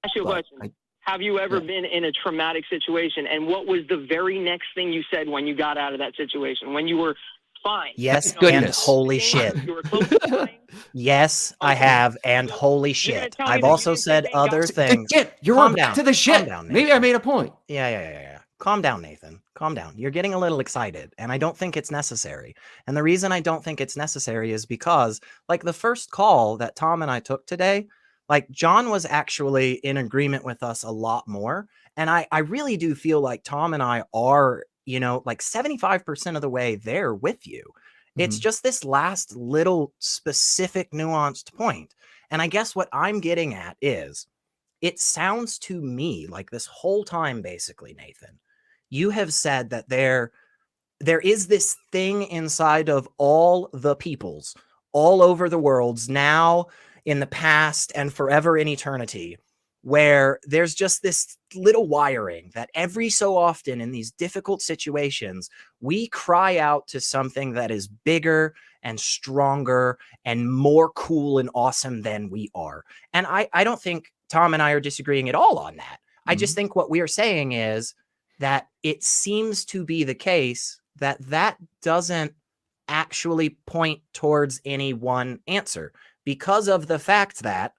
Ask you a question. Have you ever been in a traumatic situation? And what was the very next thing you said when you got out of that situation? When you were fine? Yes, and holy shit. You were close to dying? Yes, I have, and holy shit. I've also said other things. Calm down. To the shit. Calm down, maybe I made a point. Yeah. Calm down, Nathan. Calm down. You're getting a little excited, and I don't think it's necessary. And the reason I don't think it's necessary is because, like, the first call that Tom and I took today, like, John was actually in agreement with us a lot more. And I really do feel like Tom and I are, like 75% of the way there with you. It's just this last little specific nuanced point. And I guess what I'm getting at is, it sounds to me like this whole time, basically, Nathan, you have said that there is this thing inside of all the peoples all over the worlds now, in the past, and forever in eternity, where there's just this little wiring that every so often in these difficult situations, we cry out to something that is bigger and stronger and more cool and awesome than we are. And I don't think Tom and I are disagreeing at all on that. I just think what we are saying is that it seems to be the case that doesn't actually point towards any one answer, because of the fact that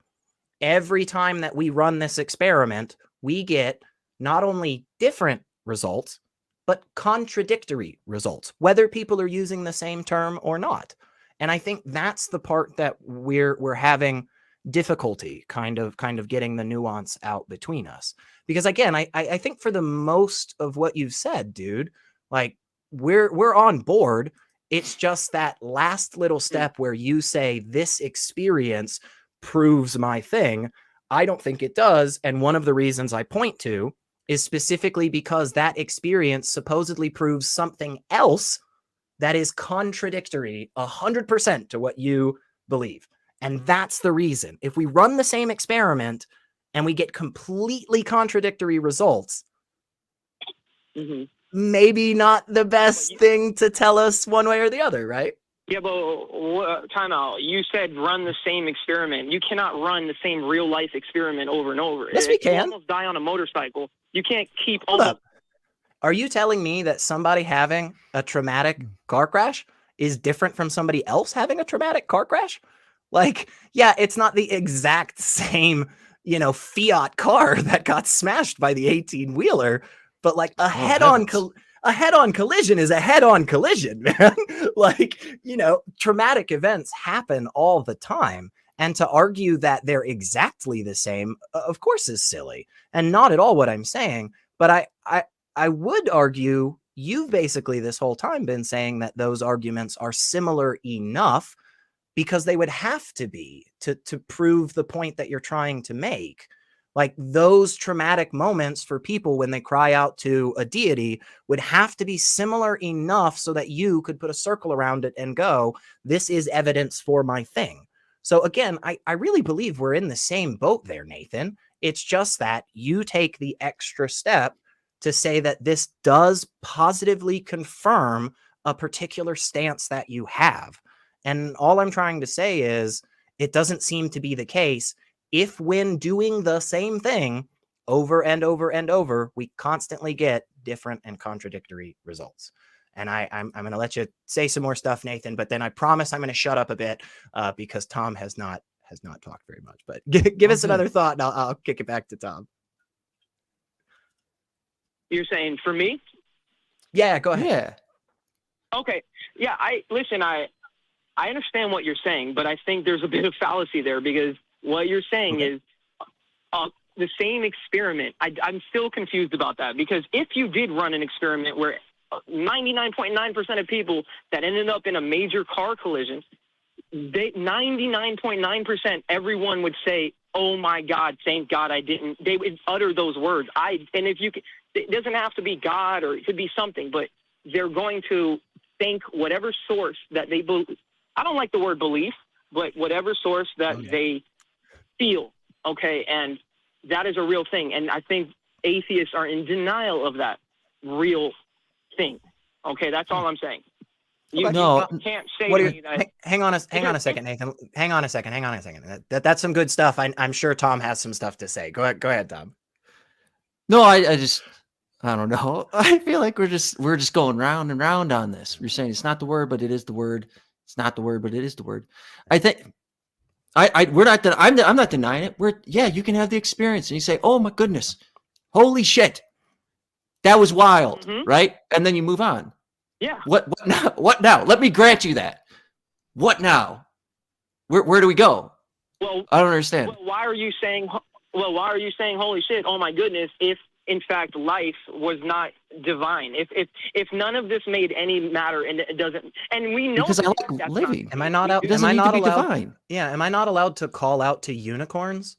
every time that we run this experiment, we get not only different results, but contradictory results, whether people are using the same term or not. And I think that's the part that we're having difficulty kind of getting the nuance out between us. Because again, I think for the most of what you've said, dude, like we're on board. It's just that last little step where you say this experience proves my thing. I don't think it does. And one of the reasons I point to is specifically because that experience supposedly proves something else that is contradictory 100% to what you believe. And that's the reason. If we run the same experiment and we get completely contradictory results, maybe not the best thing to tell us one way or the other, right? Yeah, but time out. You said run the same experiment. You cannot run the same real life experiment over and over. Yes, we can. You almost die on a motorcycle. You can't keep Hold up. Are you telling me that somebody having a traumatic car crash is different from somebody else having a traumatic car crash. Like, yeah, it's not the exact same, you know, Fiat car that got smashed by the 18-wheeler, but like a head-on collision is a head-on collision, man. Like, you know, traumatic events happen all the time. And to argue that they're exactly the same, of course, is silly and not at all what I'm saying. But I would argue you've basically this whole time been saying that those arguments are similar enough because they would have to be to prove the point that you're trying to make. Like those traumatic moments for people when they cry out to a deity would have to be similar enough so that you could put a circle around it and go, this is evidence for my thing. So again, I really believe we're in the same boat there, Nathan. It's just that you take the extra step to say that this does positively confirm a particular stance that you have. And all I'm trying to say is it doesn't seem to be the case if when doing the same thing over and over and over, we constantly get different and contradictory results. And I'm going to let you say some more stuff, Nathan, but then I promise I'm going to shut up a bit because Tom has not talked very much. But give us another thought and I'll kick it back to Tom. You're saying for me? Yeah, go ahead. Yeah. Okay. Yeah, I understand what you're saying, but I think there's a bit of fallacy there because what you're saying is the same experiment. I'm still confused about that because if you did run an experiment where 99.9% of people that ended up in a major car collision, 99.9% everyone would say, "Oh my God, thank God I didn't." They would utter those words. And if you could, it doesn't have to be God or it could be something, but they're going to thank whatever source that they believe. I don't like the word belief, but whatever source that they feel, okay? And that is a real thing. And I think atheists are in denial of that real thing, okay? That's all I'm saying. You can't say to me that... Hang on a second, Nathan. Hang on a second. That's some good stuff. I'm sure Tom has some stuff to say. Go ahead, Tom. No, I don't know. I feel like we're just going round and round on this. You're saying it's not the word, but it is the word. It's not the word, but it is the word. I think I'm not denying it. You can have the experience and you say, "Oh my goodness, holy shit, that was wild," right? And then you move on. Yeah. What now? What now? Let me grant you that. What now? Where do we go? Well, I don't understand. Well, why are you saying holy shit? Oh my goodness! If in fact life was not divine, if none of this made any matter, and it doesn't, and we know because I like living. Am I not allowed? Divine. Yeah. Am I not allowed to call out to unicorns?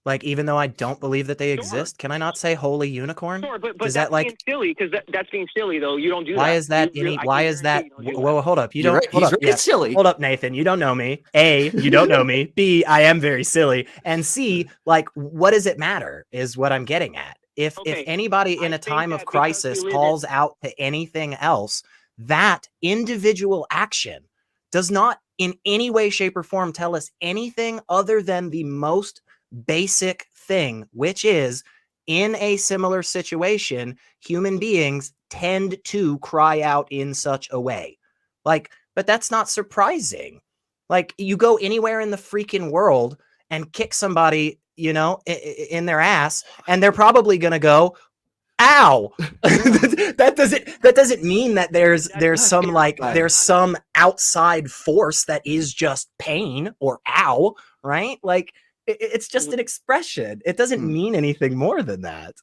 Like, even though I don't believe that they exist, can I not say holy unicorn? Sure, but that's being silly because that's being silly though. You don't do that. Why is that? Why is that? Whoa, hold up. You You're don't. Right. He's silly. Hold up, Nathan. You don't know me. A, you don't know me. B, I am very silly. And C, like, what does it matter? Is what I'm getting at. If anybody in a time of crisis calls out to anything else, that individual action does not in any way, shape, or form tell us anything other than the most basic thing, which is in a similar situation, human beings tend to cry out in such a way. Like, but that's not surprising. Like, you go anywhere in the freaking world and kick somebody, you know, in their ass, and they're probably going to go, "Ow." that doesn't mean that there's some outside force that is just pain or ow, right? Like, it's just an expression. It doesn't mean anything more than that.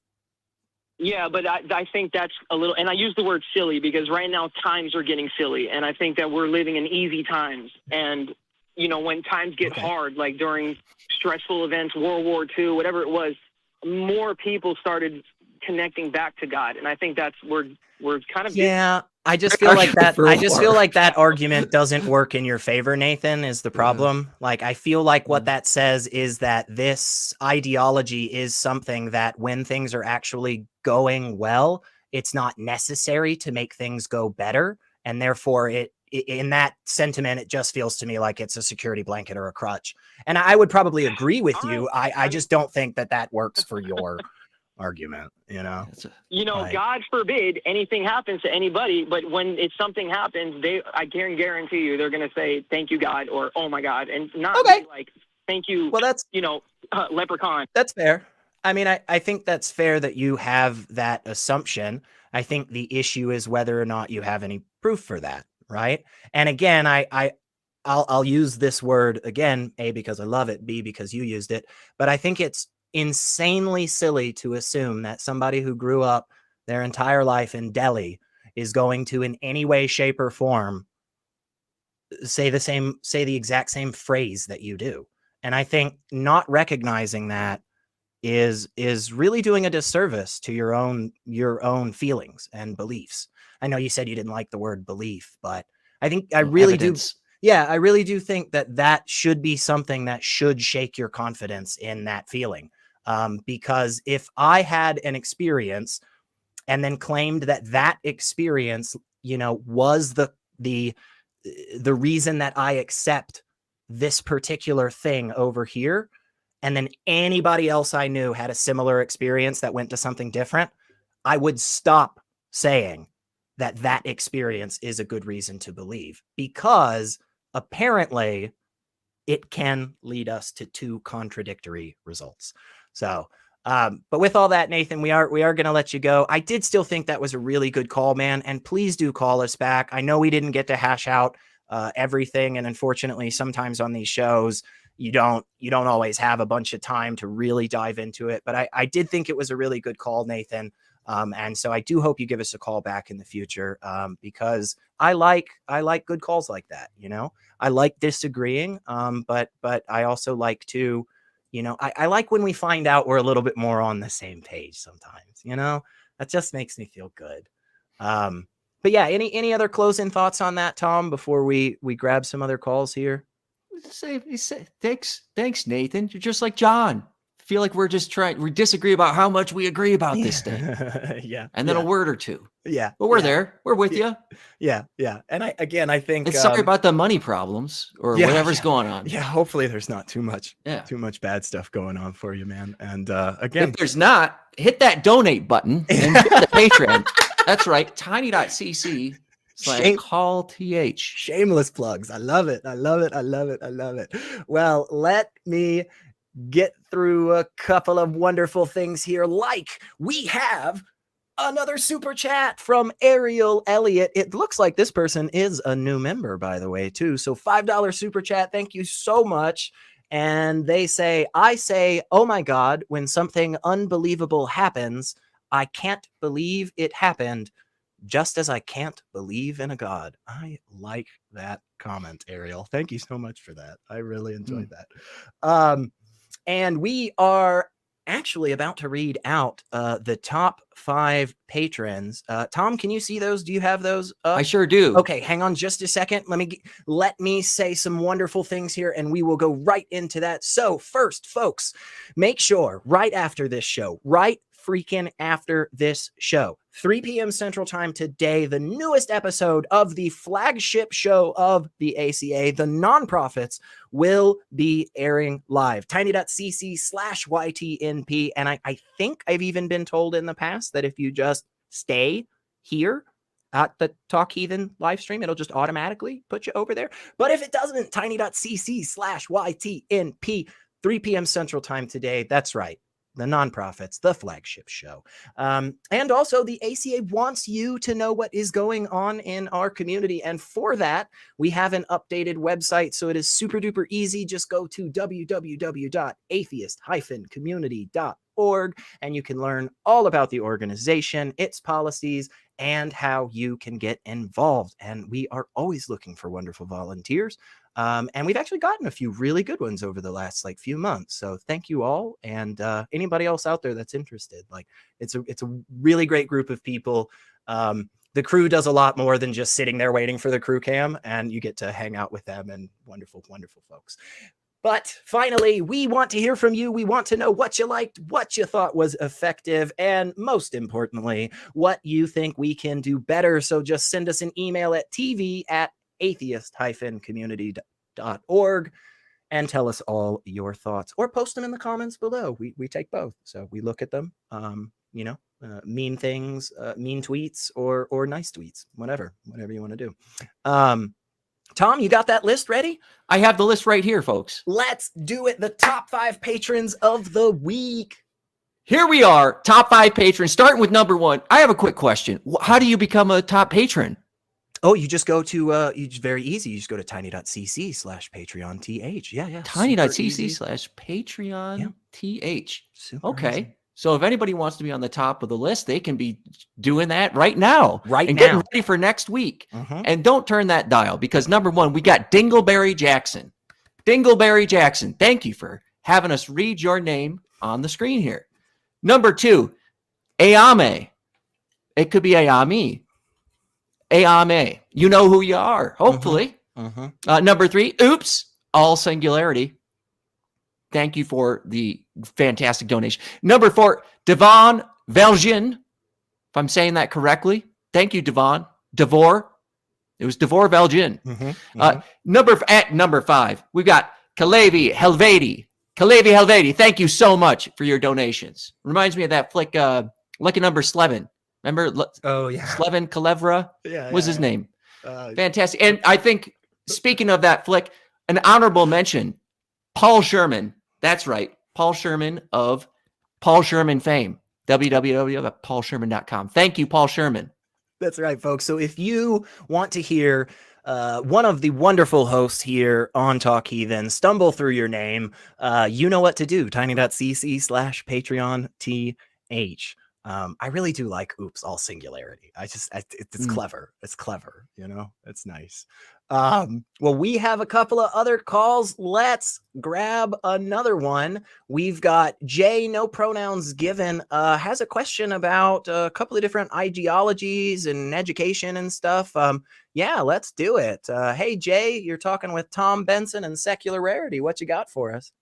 Yeah, but I think that's a little, and I use the word silly because right now times are getting silly, and I think that we're living in easy times. And, you know, when times get hard, like during stressful events, World War II, whatever it was, more people started connecting back to God. And I think that's we're kind of... Yeah, I just feel like that argument doesn't work in your favor, Nathan, is the problem. Like, I feel like what that says is that this ideology is something that when things are actually going well, it's not necessary to make things go better. And therefore, in that sentiment, it just feels to me like it's a security blanket or a crutch. And I would probably agree with you. I just don't think that works for your argument, you know? That's a, You know, Right. God forbid anything happens to anybody, but when something happens, I can guarantee you they're going to say, thank you, God, or, oh, my God, and not Okay. be like, thank you, Well, that's leprechaun. That's fair. I mean, I think that's fair that you have that assumption. I think the issue is whether or not you have any proof for that, right? And again, I'll use this word again, A, because I love it, B, because you used it, but I think it's insanely silly to assume that somebody who grew up their entire life in Delhi is going to in any way, shape, or form say the exact same phrase that you do. And I think not recognizing that is really doing a disservice to your own feelings and beliefs. I know you said you didn't like the word belief, but I think I really evidence. do. Yeah, I really do think that should be something that should shake your confidence in that feeling. Because if I had an experience and then claimed that experience, was the reason that I accept this particular thing over here, and then anybody else I knew had a similar experience that went to something different, I would stop saying that experience is a good reason to believe, because apparently it can lead us to two contradictory results. So, but with all that, Nathan, we are going to let you go. I did still think that was a really good call, man. And please do call us back. I know we didn't get to hash out everything. And unfortunately, sometimes on these shows, you don't always have a bunch of time to really dive into it. But I did think it was a really good call, Nathan. And so I do hope you give us a call back in the future, because I like good calls like that. I like disagreeing, but I also like to, I like when we find out we're a little bit more on the same page sometimes. That just makes me feel good. But yeah, any other closing thoughts on that, Tom, before we grab some other calls here? Thanks, Nathan. You're just like John. Feel like we disagree about how much we agree about this thing. Yeah. And then a word or two. Yeah. But we're there. We're with you. Yeah. Yeah. And I think And sorry about the money problems or whatever's going on. Yeah. Hopefully there's not too much bad stuff going on for you, man. And again, if there's not, hit that donate button and hit the Patreon. That's right. tiny.cc/callth. Shameless plugs. I love it. Well, let me get through a couple of wonderful things here. Like, we have another super chat from Ariel Elliott. It looks like this person is a new member, by the way, too. So $5 super chat. Thank you so much. And they say, I say, oh my God, when something unbelievable happens, I can't believe it happened, just as I can't believe in a God. I like that comment, Ariel. Thank you so much for that. I really enjoyed that. And we are actually about to read out the top 5 patrons. Tom, can you see those? Do you have those up? I sure do. Okay, hang on just a second. Let me say some wonderful things here, and we will go right into that. So first, folks, make sure right after this show, freaking after this show, 3 p.m. Central Time today, the newest episode of the flagship show of the ACA, The Nonprofits, will be airing live. tiny.cc/YTNP. And I think I've even been told in the past that if you just stay here at the Talk Heathen live stream, it'll just automatically put you over there. But if it doesn't, tiny.cc/YTNP, 3 p.m. Central Time today. That's right. The Nonprofits, the flagship show. And also the ACA wants you to know what is going on in our community. And for that, we have an updated website. So it is super duper easy. Just go to www.atheist-community.org and you can learn all about the organization, its policies, and how you can get involved. And we are always looking for wonderful volunteers. And we've actually gotten a few really good ones over the last few months. So thank you all. And anybody else out there that's interested, it's a really great group of people. The crew does a lot more than just sitting there waiting for the crew cam, and you get to hang out with them and wonderful, wonderful folks. But finally, we want to hear from you. We want to know what you liked, what you thought was effective, and most importantly, what you think we can do better. So just send us an email at tv@atheist-community.org. and tell us all your thoughts, or post them in the comments below. We take both, so we look at them. Mean things, mean tweets, or nice tweets, whatever you want to do. Tom, you got that list ready? I have the list right here, folks. Let's do it. The top 5 patrons of the week. Here we are, top 5 patrons, starting with number 1. I have a quick question. How do you become a top patron? Oh, you just go to, very easy. You just go to tiny.cc/PatreonTH. Yeah. Tiny.cc/PatreonTH. Super Okay. easy. So if anybody wants to be on the top of the list, they can be doing that right now. Right and now. getting ready for next week. And don't turn that dial, because number 1, we got Dingleberry Jackson. Dingleberry Jackson, thank you for having us read your name on the screen here. Number 2, Ayame. It could be Ayame. Ayame. You know who you are, hopefully. Number 3, oops, all singularity. Thank you for the fantastic donation. Number 4, Devon Velgen. If I'm saying that correctly. Thank you, Devon. Devor. It was Devor Velgen. Number 5, we've got Kalevi Helveti. Kalevi Helveti, thank you so much for your donations. Reminds me of that flick, Lucky Number Slevin. Remember? Oh, yeah. Slevin Kalevra was his name. Fantastic. And I think, speaking of that flick, an honorable mention, Paul Sherman. That's right. Paul Sherman of Paul Sherman fame. www.paulsherman.com. Thank you, Paul Sherman. That's right, folks. So if you want to hear one of the wonderful hosts here on Talk Heathen stumble through your name, you know what to do. Tiny.cc/PatreonTH. I really do like oops, all singularity. It's clever. It's clever. It's nice. Well, we have a couple of other calls. Let's grab another one. We've got Jay, no pronouns given, has a question about a couple of different ideologies and education and stuff. Yeah, let's do it. Hey, Jay, you're talking with Tom Benson and Secular Rarity. What you got for us?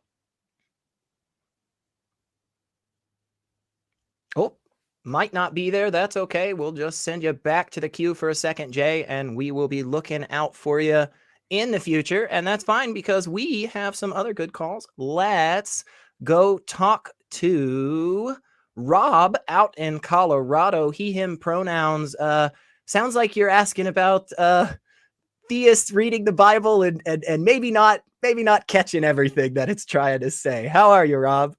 Oh, might not be there. That's okay. We'll just send you back to the queue for a second, Jay, and we will be looking out for you in the future. And that's fine, because we have some other good calls. Let's go talk to Rob out in Colorado. He, him pronouns. Sounds like you're asking about theists reading the Bible and maybe not catching everything that it's trying to say. How are you, Rob?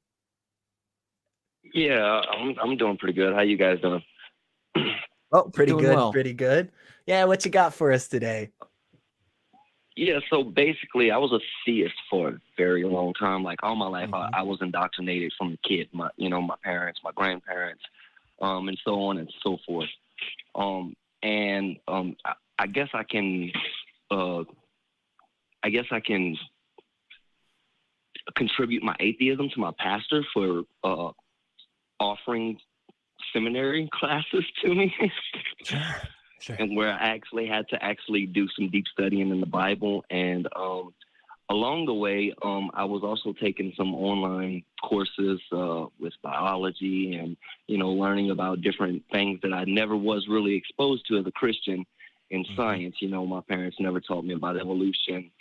Yeah, I'm doing pretty good. How you guys doing? Oh, pretty Doing good, well. pretty good. Yeah, what you got for us today? Yeah, so basically, I was a theist for a very long time. Like all my life, I was indoctrinated from a kid. My parents, my grandparents, and so on and so forth. I guess I can contribute my atheism to my pastor for offering seminary classes to me. Sure. And where I actually had to do some deep studying in the Bible. And along the way, I was also taking some online courses with biology and, learning about different things that I never was really exposed to as a Christian in science. My parents never taught me about evolution.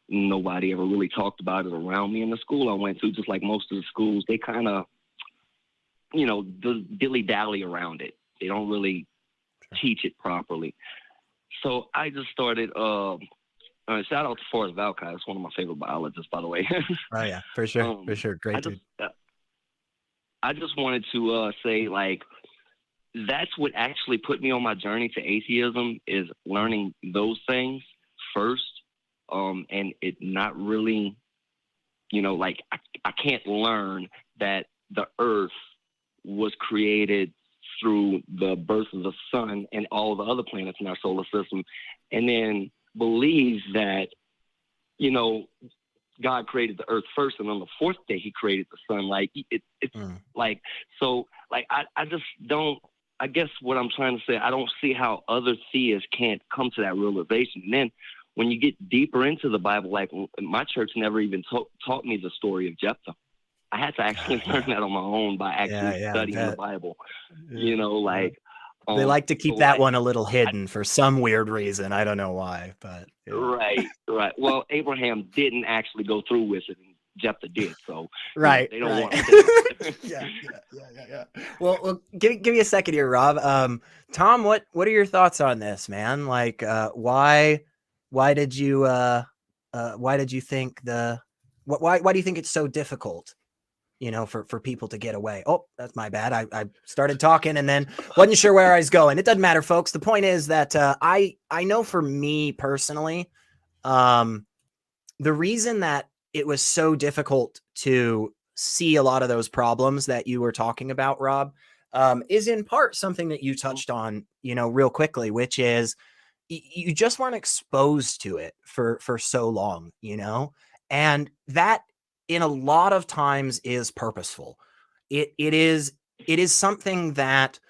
Nobody ever really talked about it around me in the school I went to, just like most of the schools. They kind of, dilly-dally around it. They don't really teach it properly. So I just started, shout out to Forrest Valkai. That's one of my favorite biologists, by the way. Oh, yeah, for sure. Great dude. I just wanted to say, like, that's what actually put me on my journey to atheism, is learning those things first. And it not really, I can't learn that the earth was created through the birth of the sun and all the other planets in our solar system, and then believe that, God created the earth first, and on the fourth day he created the sun. Like I just don't, I guess what I'm trying to say, I don't see how other theists can't come to that realization. And then when you get deeper into the Bible, like my church never even taught me the story of Jephthah. I had to actually learn that on my own by actually studying the Bible. They like to keep so that one a little hidden for some weird reason. I don't know why, but yeah. Right. Well, Abraham didn't actually go through with it, and Jephthah did. So Right. they don't want to. Yeah. Well, give me a second here, Rob. Tom, what are your thoughts on this, man? Like, why did you think why do you think it's so difficult? For people to get away. Oh, that's my bad. I started talking and then wasn't sure where I was going. It doesn't matter, folks. The point is that I know for me personally, the reason that it was so difficult to see a lot of those problems that you were talking about, Rob, is in part something that you touched on, real quickly, which is you just weren't exposed to it for so long, and that in a lot of times is purposeful. It is something that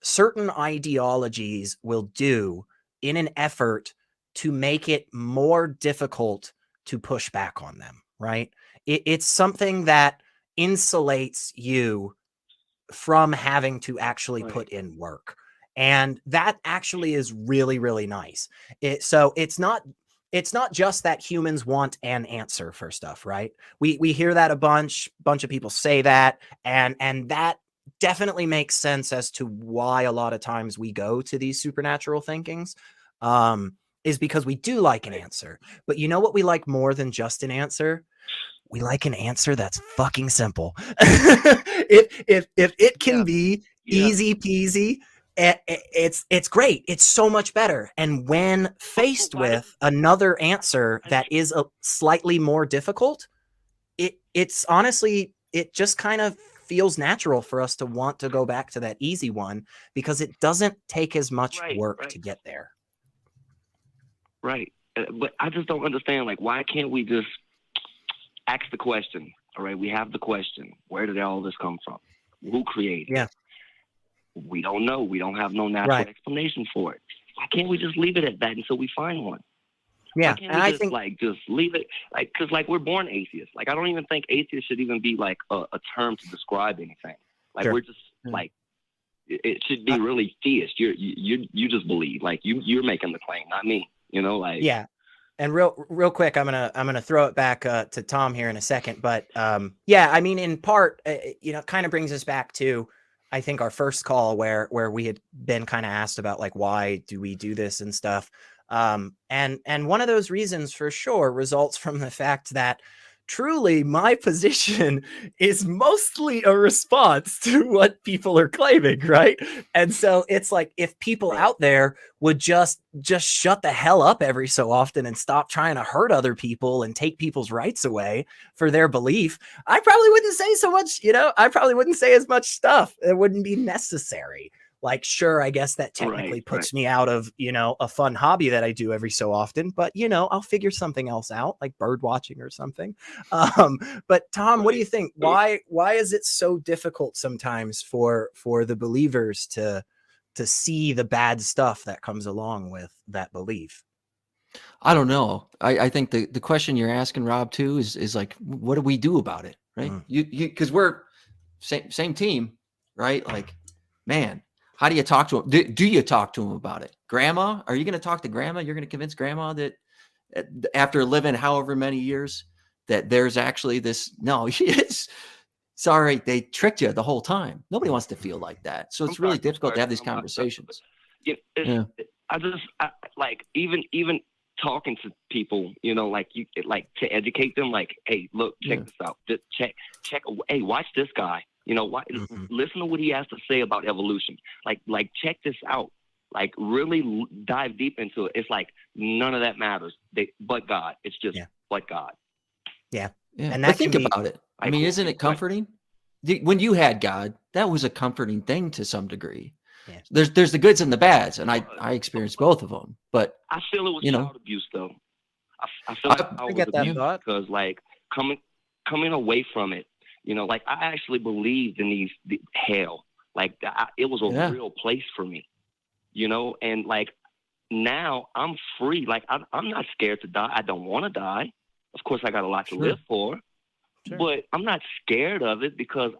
certain ideologies will do in an effort to make it more difficult to push back on them, right? It's something that insulates you from having to actually put in work. And that actually is really, really nice. So it's not just that humans want an answer for stuff, right? We hear that a bunch of people say that, and that definitely makes sense as to why a lot of times we go to these supernatural thinkings, is because we do like an answer. But you know what we like more than just an answer? We like an answer that's fucking simple. if it can be easy peasy, it's great. It's so much better. And when faced with another answer that is a slightly more difficult, it's honestly, it just kind of feels natural for us to want to go back to that easy one because it doesn't take as much work to get there. Right. But I just don't understand, like, why can't we just ask the question? All right, we have the question. Where did all this come from? Who created it? We don't know. We don't have no natural explanation for it. Why can't we just leave it at that until we find one? Yeah, why can't we just leave it, like, because like we're born atheists. Like, I don't even think atheist should even be like a term to describe anything. Like we're just like, it should be really theist. You just believe, like you're making the claim, not me. Like And real quick, I'm gonna throw it back to Tom here in a second, but I mean, in part, it kind of brings us back to, I think, our first call where we had been kind of asked about, like, why do we do this and stuff, and one of those reasons for sure results from the fact that truly my position is mostly a response to what people are claiming, right? And so it's like, if people out there would just shut the hell up every so often and stop trying to hurt other people and take people's rights away for their belief, I probably wouldn't say so much, I probably wouldn't say as much stuff. It wouldn't be necessary. Like, sure, I guess that technically puts me out of, a fun hobby that I do every so often, but, I'll figure something else out, like bird watching or something. But Tom, what do you think? Why is it so difficult sometimes for the believers to see the bad stuff that comes along with that belief? I don't know. I think the question you're asking, Rob, too, is like, what do we do about it? Right. You because we're same team, right? Like, man, how do you talk to him? Do you talk to him about it? Grandma, are you going to talk to grandma? You're going to convince grandma that after living however many years that there's actually this? No, it's sorry. They tricked you the whole time. Nobody wants to feel like that. So it's really difficult to have these conversations. I like, even talking to people, like to educate them, like, hey, look, check this out. Just check. Hey, watch this guy. Listen to what he has to say about evolution. Like check this out. Like, really dive deep into it. It's like none of that matters. But God. It's just but God. Yeah. And think about it. I mean, isn't it comforting? When you had God, that was a comforting thing to some degree. Yeah. There's the goods and the bads, and I experienced both of them. But I feel it was child abuse, though. I feel like I get that thought, because, like, coming away from it, like, I actually believed in the hell. Like, it was a real place for me, and, like, now I'm free. Like, I'm not scared to die. I don't want to die. Of course, I got a lot to live for, but I'm not scared of it because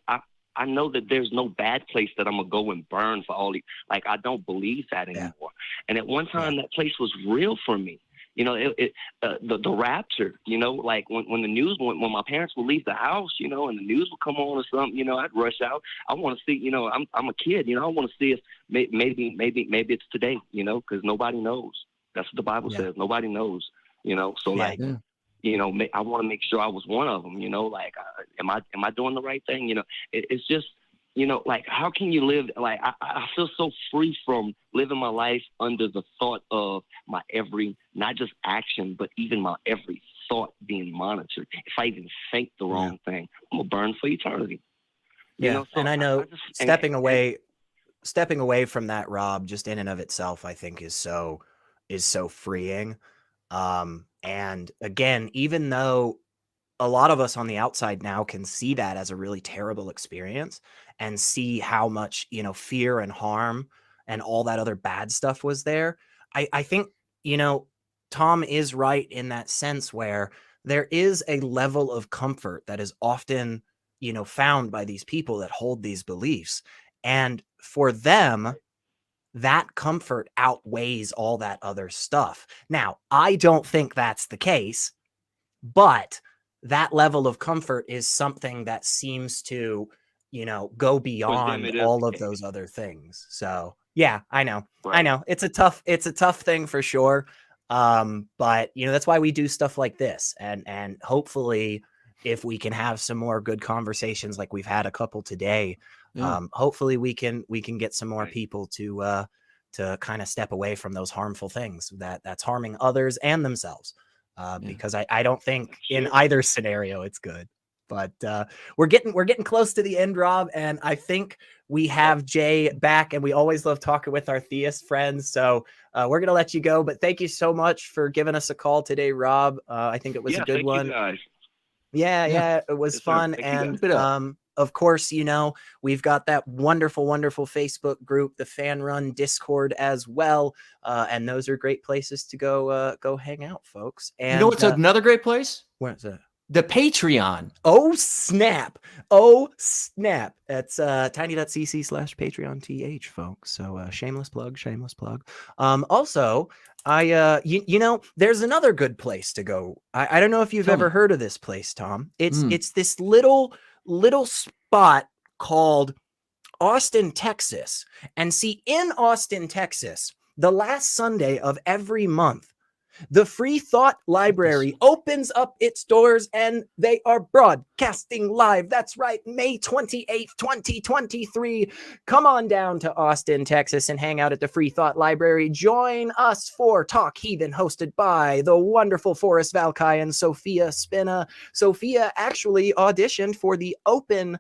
I know that there's no bad place that I'm gonna go and burn for all these. Like, I don't believe that anymore. And at one time, that place was real for me. You know, the rapture. You know, like when the news when my parents would leave the house, you know, and the news would come on or something. You know, I'd rush out. I want to see. You know, I'm a kid. You know, I want to see if maybe it's today. You know, because nobody knows. That's what the Bible says. Nobody knows. You know, so you know, I want to make sure I was one of them. You know, like, am I doing the right thing? You know, it's just, you know, like, how can you live? Like, I feel so free from living my life under the thought of my every, not just action, but even my every thought being monitored. If I even think the wrong thing, I'm gonna burn for eternity. Yeah, You know, so and I know stepping away from that, Rob, just in and of itself, I think is so freeing. And again, even though a lot of us on the outside now can see that as a really terrible experience and see how much, you know, fear and harm and all that other bad stuff was there, I think, you know, Tom is right in that sense where there is a level of comfort that is often, you know, found by these people that hold these beliefs. And for them, that comfort outweighs all that other stuff. Now, I don't think that's the case, but that level of comfort is something that seems to, you know, go beyond all of those other things. So yeah, I know. It's a tough thing for sure. But you know, that's why we do stuff like this. And hopefully if we can have some more good conversations like we've had a couple today, hopefully we can get some more people to kind of step away from those harmful things that's harming others and themselves. Because I don't think in either scenario it's good. But we're getting close to the end, Rob, and I think we have Jay back, and we always love talking with our theist friends. So we're gonna let you go, but thank you so much for giving us a call today, Rob. I think it was a good one. You guys. Yeah, it was fun. And of course, you know, we've got that wonderful Facebook group, the Fan Run Discord as well. And those are great places to go hang out, folks. And you know what's another great place? Where's that? The Patreon. Oh, snap. That's tiny.cc/PatreonTH, folks. So shameless plug. Also, you know, there's another good place to go. I don't know if you've ever heard of this place, Tom. It's this little spot called Austin, Texas. And see, in Austin, Texas, the last Sunday of every month, the Free Thought Library opens up its doors and they are broadcasting live. That's right, May 28th, 2023. Come on down to Austin, Texas and hang out at the Free Thought Library. Join us for Talk Heathen, hosted by the wonderful Forrest Valkai and Sophia Spina. Sophia actually auditioned for the open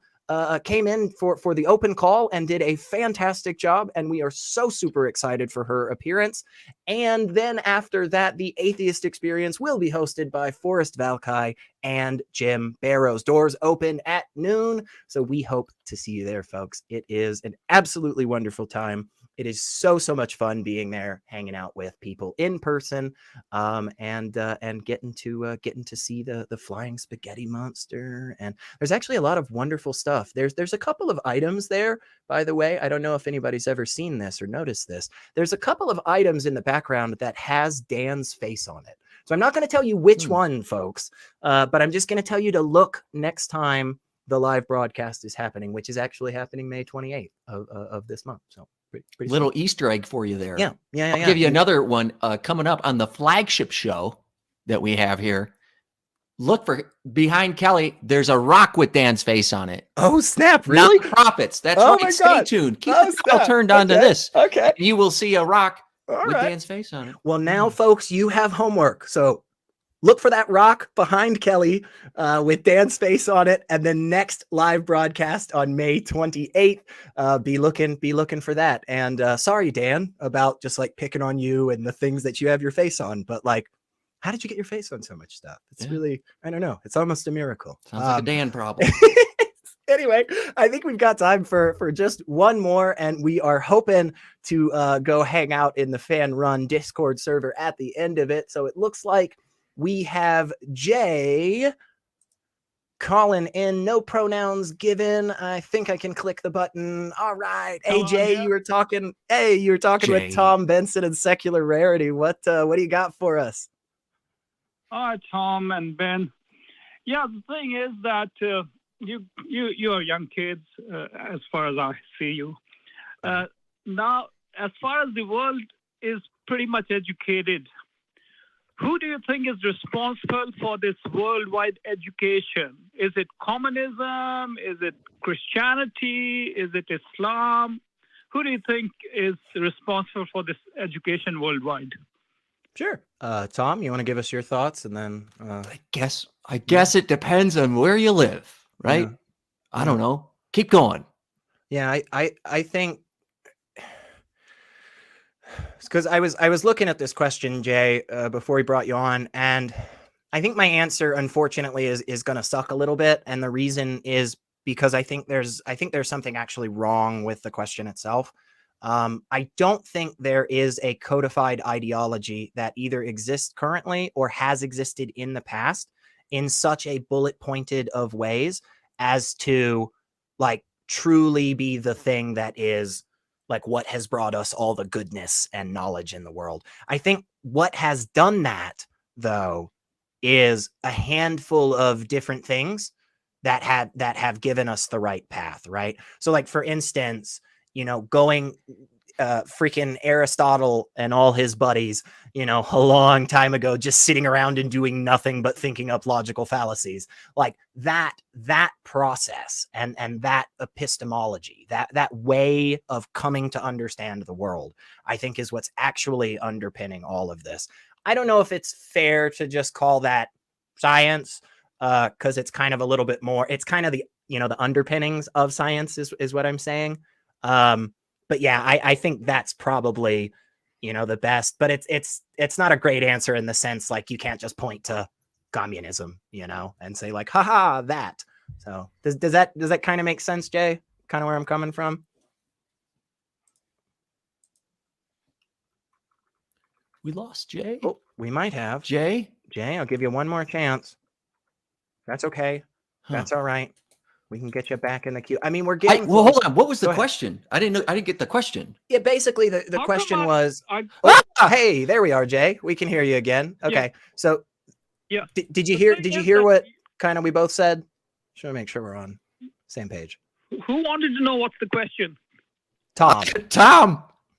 came in for the open call and did a fantastic job, and we are so super excited for her appearance. And then after that, the Atheist Experience will be hosted by Forrest Valkai and Jim Barrows. Doors open at noon, so we hope to see you there, folks. It is an absolutely wonderful time. It is so much fun being there, hanging out with people in person, and getting to see the flying spaghetti monster. And there's actually a lot of wonderful stuff. There's a couple of items there, by the way. I don't know if anybody's ever seen this or noticed this. There's a couple of items in the background that has Dan's face on it. So I'm not going to tell you which one, folks, but I'm just going to tell you to look next time the live broadcast is happening, which is actually happening May 28th of this month. So. Pretty little soon. Easter egg for you there. Yeah. I'll give you another one coming up on the flagship show that we have here. Look for behind Kelly. There's a rock with Dan's face on it. Oh, snap. Really? Nonprofits. That's right. My Stay tuned. Keep the dial turned on to this. Okay. You will see a rock with Dan's face on it. Well, now, folks, you have homework. So look for that rock behind Kelly with Dan's face on it. And the next live broadcast on May 28th, be looking for that. And sorry, Dan, about just like picking on you and the things that you have your face on. But like, how did you get your face on so much stuff? It's really, I don't know. It's almost a miracle. Sounds like a Dan problem. Anyway, I think we've got time for just one more, and we are hoping to go hang out in the Fan Run Discord server at the end of it. So it looks like we have Jay calling in. No pronouns given. I think I can click the button. All right. Hey, Jay, you were talking. Hey, you were talking Jay. with Tom Benson and Secular Rarity. What do you got for us? Hi, Tom and Ben. Yeah, the thing is that you are young kids, as far as I see you. Now, as far as the world is pretty much educated, who do you think is responsible for this worldwide education? Is it communism? Is it Christianity? Is it Islam? Who do you think is responsible for this education worldwide? Sure. Tom, you want to give us your thoughts, and then I guess it depends on where you live, right? Yeah. I don't know. Keep going. Yeah, I think because I was looking at this question, Jay, before we brought you on, and I think my answer, unfortunately, is going to suck a little bit, and the reason is because I think there's something actually wrong with the question itself. I don't think there is a codified ideology that either exists currently or has existed in the past in such a bullet pointed of ways as to like truly be the thing that is like what has brought us all the goodness and knowledge in the world. I think what has done that, though, is a handful of different things that have given us the right path, right? So like, for instance, going freaking Aristotle and all his buddies, a long time ago, just sitting around and doing nothing but thinking up logical fallacies, like that process and that epistemology, that way of coming to understand the world, I think is what's actually underpinning all of this. I don't know if it's fair to just call that science, because it's kind of a little bit more, it's kind of the, the underpinnings of science is what I'm saying. But yeah, I think that's probably, the best, but it's not a great answer in the sense, like, you can't just point to communism, and say like, haha, that. So does that kind of make sense, Jay? Kind of where I'm coming from? We lost Jay. Oh, we might have. Jay, I'll give you one more chance. That's okay. That's all right. We can get you back in the queue. I mean, we're getting well, close. hold on. What was the Go ahead. question? I didn't get the question. Yeah, basically the How question come was, hey, there we are, Jay. We can hear you again. Okay. Yeah. So Yeah. did you The hear thing is hear that- what kind of we both said? Just want to make sure we're on same page. Who wanted to know what's the question? Tom.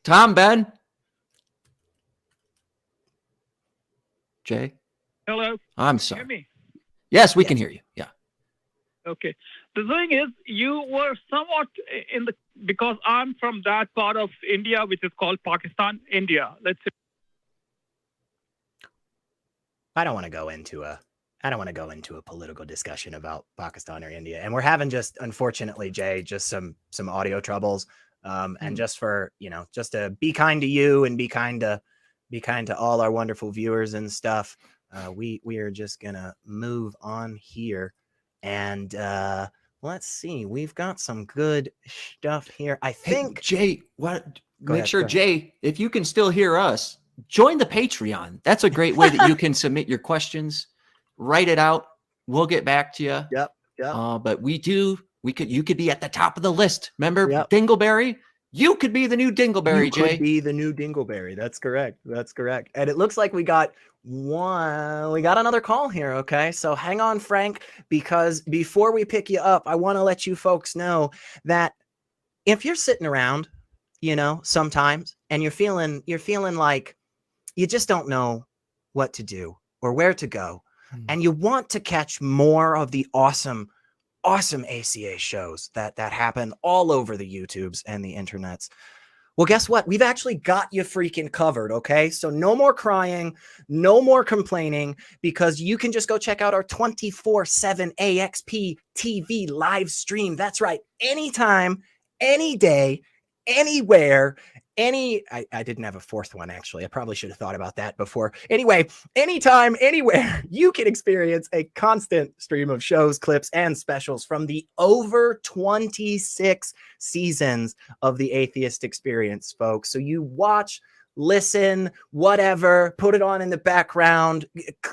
Tom, Ben. Jay. Hello? I'm Hear sorry. me? Yes, we can hear you. Yeah. Okay. The thing is, you were somewhat because I'm from that part of India, which is called Pakistan, India. Let's say. I don't want to go into a political discussion about Pakistan or India. And we're having just, unfortunately, Jay, just some audio troubles. And just for, just to be kind to you and be kind to all our wonderful viewers and stuff. We are just gonna move on here. And let's see, we've got some good stuff here. I think Jay, make sure, go ahead. Jay, if you can still hear us, join the Patreon. That's a great way that you can submit your questions, write it out. We'll get back to you. Yep. But you could be at the top of the list. Remember, Yep. Dingleberry? You could be the new Dingleberry, Jay. You could be the new Dingleberry. That's correct. And it looks like we got another call here. Okay. So hang on, Frank, because before we pick you up, I want to let you folks know that if you're sitting around, sometimes, and you're feeling like you just don't know what to do or where to go, and you want to catch more of the awesome ACA shows that happen all over the YouTubes and the internets. Well, guess what? We've actually got you freaking covered, okay? So no more crying, no more complaining, because you can just go check out our 24/7 AXP TV live stream. That's right. Anytime, any day, anywhere, I didn't have a fourth one, actually. I probably should have thought about that before. Anyway, anytime, anywhere, you can experience a constant stream of shows, clips, and specials from the over 26 seasons of the Atheist Experience, folks. So you watch, listen, whatever, put it on in the background,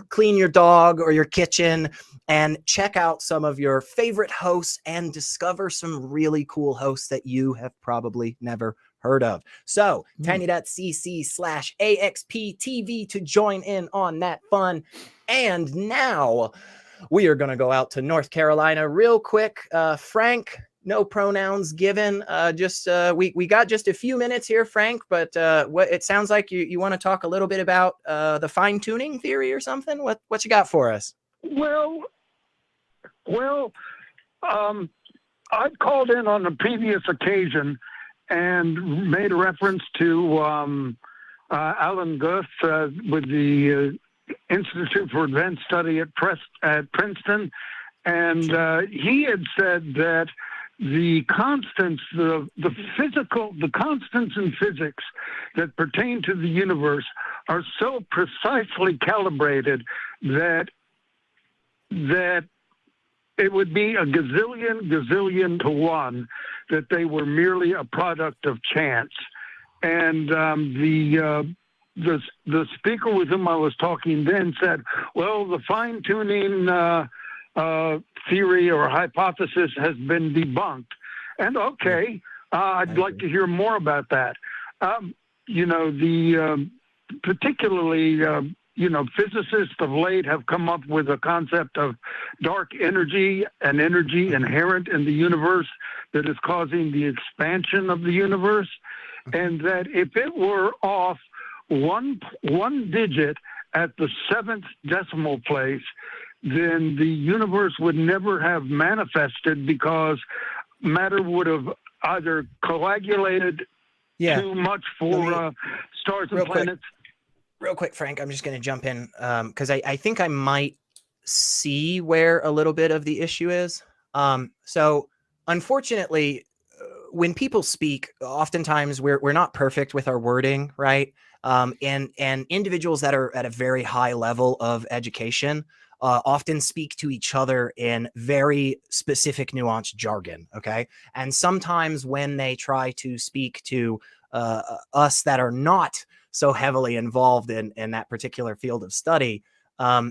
clean your dog or your kitchen, and check out some of your favorite hosts and discover some really cool hosts that you have probably never heard of. So tiny.cc/AXPTV to join in on that fun. And now we are going to go out to North Carolina real quick. Frank, no pronouns given. We got just a few minutes here, Frank, but what it sounds like you want to talk a little bit about the fine tuning theory or something. What you got for us? Well, I called in on a previous occasion and made a reference to Alan Guth with the Institute for Advanced Study at Princeton, and he had said that the constants, the constants in physics that pertain to the universe are so precisely calibrated that it would be a gazillion to one that they were merely a product of chance. And the speaker with whom I was talking then said, well, the fine-tuning theory or hypothesis has been debunked. And okay, I'd like to hear more about that. Particularly physicists of late have come up with a concept of dark energy, an energy inherent in the universe that is causing the expansion of the universe, and that if it were off one digit at the 7th decimal place, then the universe would never have manifested because matter would have either coagulated too much for stars and planets. Real quick, Frank, I'm just going to jump in because I think I might see where a little bit of the issue is. So unfortunately, when people speak, oftentimes we're not perfect with our wording, right? And individuals that are at a very high level of education often speak to each other in very specific, nuanced jargon, okay? And sometimes when they try to speak to us that are not so heavily involved in that particular field of study,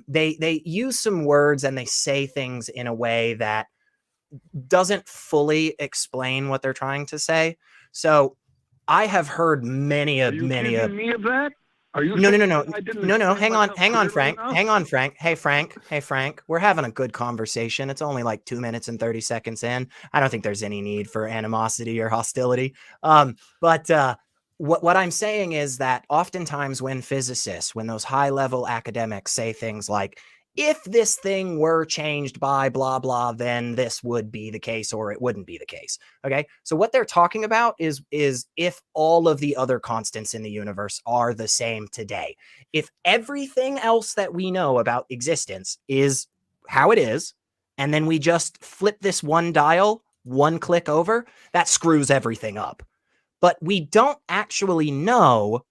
they use some words and they say things in a way that doesn't fully explain what they're trying to say. So I have heard many of me of that? Are you no. Hang on, Frank. Hey, Frank. We're having a good conversation. It's only like 2 minutes and 30 seconds in. I don't think there's any need for animosity or hostility. What I'm saying is that oftentimes when physicists, when those high level academics say things like, if this thing were changed by blah, blah, then this would be the case or it wouldn't be the case. Okay. So what they're talking about is if all of the other constants in the universe are the same today, if everything else that we know about existence is how it is, and then we just flip this one dial, one click over, that screws everything up. But we don't actually know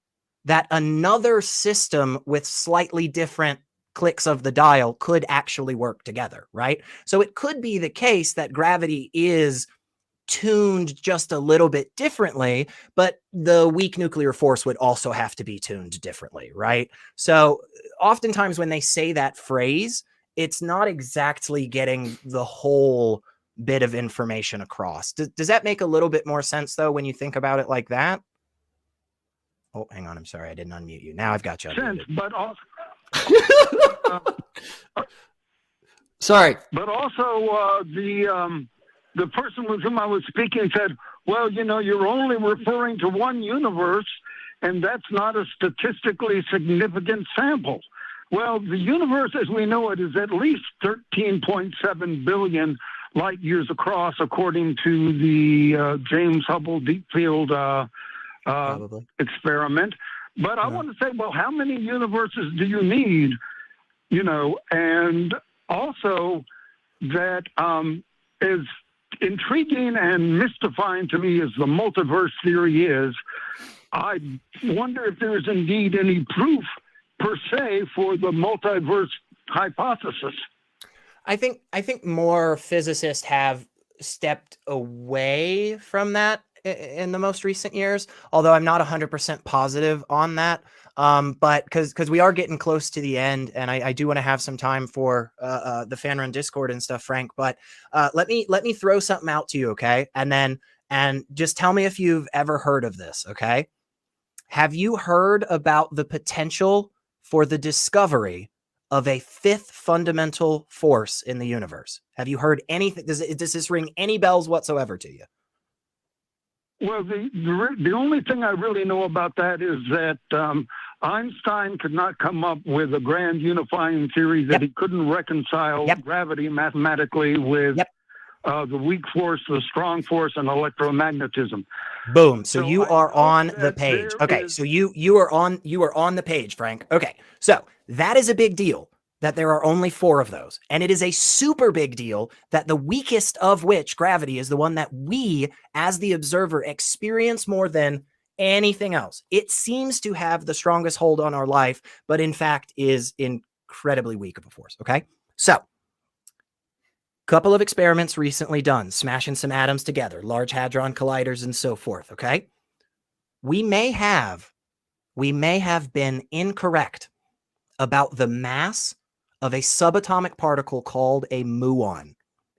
that another system with slightly different clicks of the dial could actually work together, right? So it could be the case that gravity is tuned just a little bit differently, but the weak nuclear force would also have to be tuned differently, right? So oftentimes when they say that phrase, it's not exactly getting the whole bit of information across. Does that make a little bit more sense though when you think about it like that? Oh, hang on. I'm sorry. I didn't unmute you. Now I've got you unmuted. But also, sorry. But also the person with whom I was speaking said, well, you're only referring to one universe, and that's not a statistically significant sample. Well, the universe as we know it is at least 13.7 billion light years across, according to the James Hubble Deep Field experiment. But I want to say, well, how many universes do you need? And also that as intriguing and mystifying to me as the multiverse theory is, I wonder if there is indeed any proof per se for the multiverse hypothesis. I think more physicists have stepped away from that in the most recent years, although I'm not 100% positive on that. But because we are getting close to the end, and I do want to have some time for the fan run Discord and stuff, Frank. But let me throw something out to you, okay? And just tell me if you've ever heard of this, okay? Have you heard about the potential for the discovery of a fifth fundamental force in the universe? Have you heard anything? Does this ring any bells whatsoever to you? Well, the only thing I really know about that is that Einstein could not come up with a grand unifying theory, that he couldn't reconcile gravity mathematically with the weak force, the strong force, and electromagnetism. Boom. So you are on the page. Okay. So you are on the page, Frank. Okay. So that is a big deal, that there are only 4 of those. And it is a super big deal that the weakest of which, gravity, is the one that we, as the observer, experience more than anything else. It seems to have the strongest hold on our life, but in fact is incredibly weak of a force. Okay. So, couple of experiments recently done, smashing some atoms together, large hadron colliders and so forth. Okay. We may have been incorrect about the mass of a subatomic particle called a muon,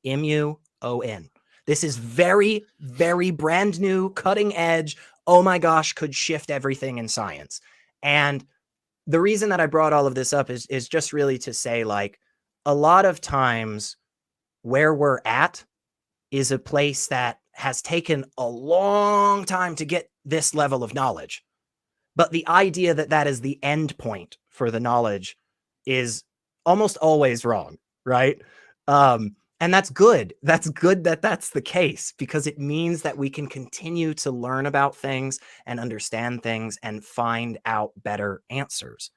M-U-O-N. This is very, very brand new, cutting edge. Oh my gosh, could shift everything in science. And the reason that I brought all of this up is just really to say, like, a lot of times where we're at is a place that has taken a long time to get this level of knowledge. But the idea that that is the end point for the knowledge is almost always wrong, right? And that's good. That's good that that's the case, because it means that we can continue to learn about things and understand things and find out better answers.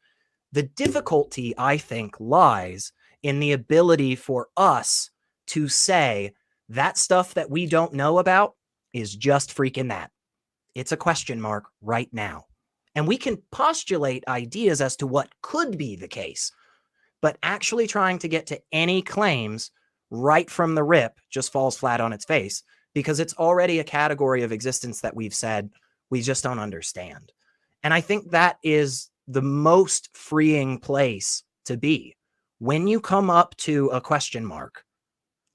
The difficulty, I think, lies in the ability for us to say that stuff that we don't know about is just freaking that. It's a question mark right now. And we can postulate ideas as to what could be the case, but actually trying to get to any claims right from the rip just falls flat on its face, because it's already a category of existence that we've said we just don't understand. And I think that is the most freeing place to be. When you come up to a question mark,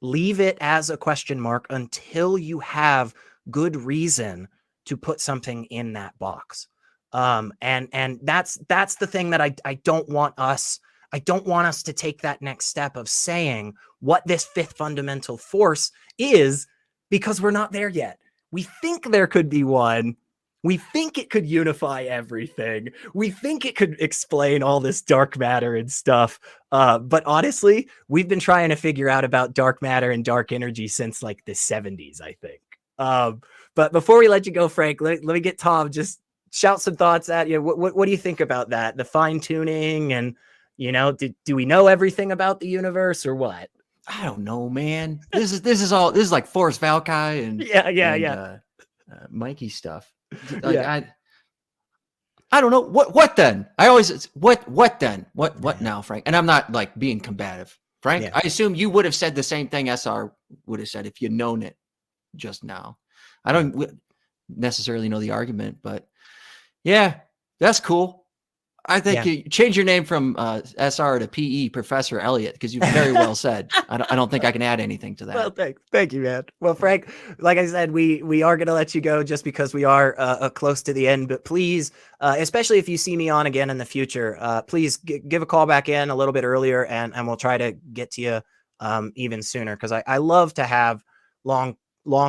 leave it as a question mark until you have good reason to put something in that box. And that's the thing that I don't want us to take that next step of saying what this fifth fundamental force is, because we're not there yet. We think there could be one. We think it could unify everything. We think it could explain all this dark matter and stuff. But honestly, we've been trying to figure out about dark matter and dark energy since like the 70s, I think. But before we let you go, Frank, let me get Tom, just shout some thoughts at you. What do you think about that? The fine tuning, and, you know, do we know everything about the universe or what? I don't know, man. This is like Forrest Valkai and Mikey stuff. Like, I don't know what then. I always what then? What now, Frank? And I'm not like being combative, Frank. Yeah. I assume you would have said the same thing SR would have said if you'd known it just now. I don't necessarily know the argument, but yeah, that's cool. I think you change your name from SR to PE, Professor Elliott, because you very well said. I don't think I can add anything to that. Well, thank you, man. Well, Frank, like I said, we are going to let you go just because we are close to the end. But please, especially if you see me on again in the future, please give a call back in a little bit earlier, and we'll try to get to you even sooner, because I love to have long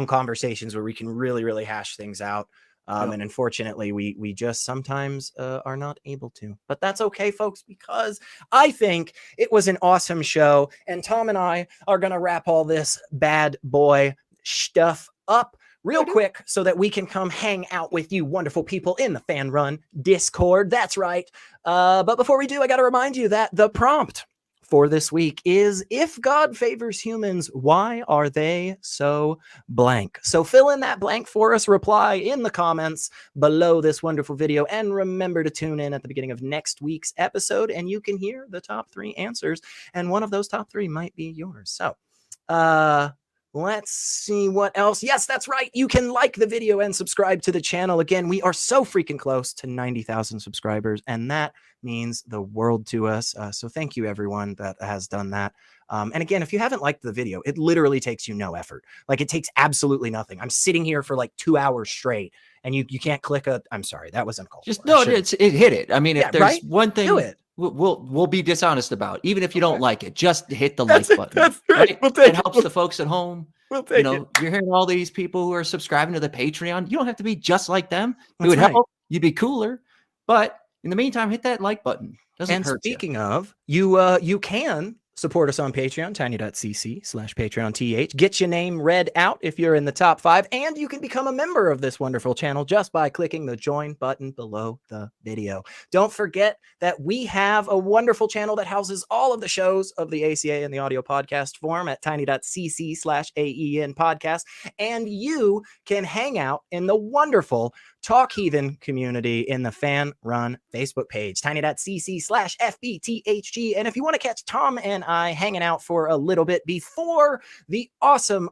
conversations where we can really, really hash things out. And unfortunately, we just sometimes are not able to. But that's okay, folks, because I think it was an awesome show. And Tom and I are going to wrap all this bad boy stuff up real quick so that we can come hang out with you wonderful people in the Fan Run Discord. That's right. But before we do, I got to remind you that the prompt for this week is, if God favors humans, why are they so blank? So fill in that blank for us, reply in the comments below this wonderful video, and remember to tune in at the beginning of next week's episode, and you can hear the top 3 answers, and one of those top 3 might be yours. So Let's see what else. Yes, that's right. You can like the video and subscribe to the channel. Again, we are so freaking close to 90,000 subscribers, and that means the world to us. So thank you, everyone that has done that. And again, if you haven't liked the video, it literally takes you no effort. Like, it takes absolutely nothing. I'm sitting here for like 2 hours straight, and you can't click a. I'm sorry, that wasn't called. Just no, it hit it. I mean, if there's right? one thing, Do it. We'll be dishonest about, even if you don't like it, just hit the like button. That's right. We'll take it helps the folks at home. We'll take you're hearing all these people who are subscribing to the Patreon. You don't have to be just like them. It That's would right. help. You'd be cooler. But in the meantime, hit that like button. Doesn't hurt you. Speaking of, you can support us on Patreon, tiny.cc/PatreonTH. Get your name read out if you're in the top 5, and you can become a member of this wonderful channel just by clicking the join button below the video. Don't forget that we have a wonderful channel that houses all of the shows of the ACA in the audio podcast form at tiny.cc/AEN podcast, and you can hang out in the wonderful Talk Heathen community in the fan run Facebook page, tiny.cc/FBTHG. And if you want to catch Tom and I hanging out for a little bit before the awesome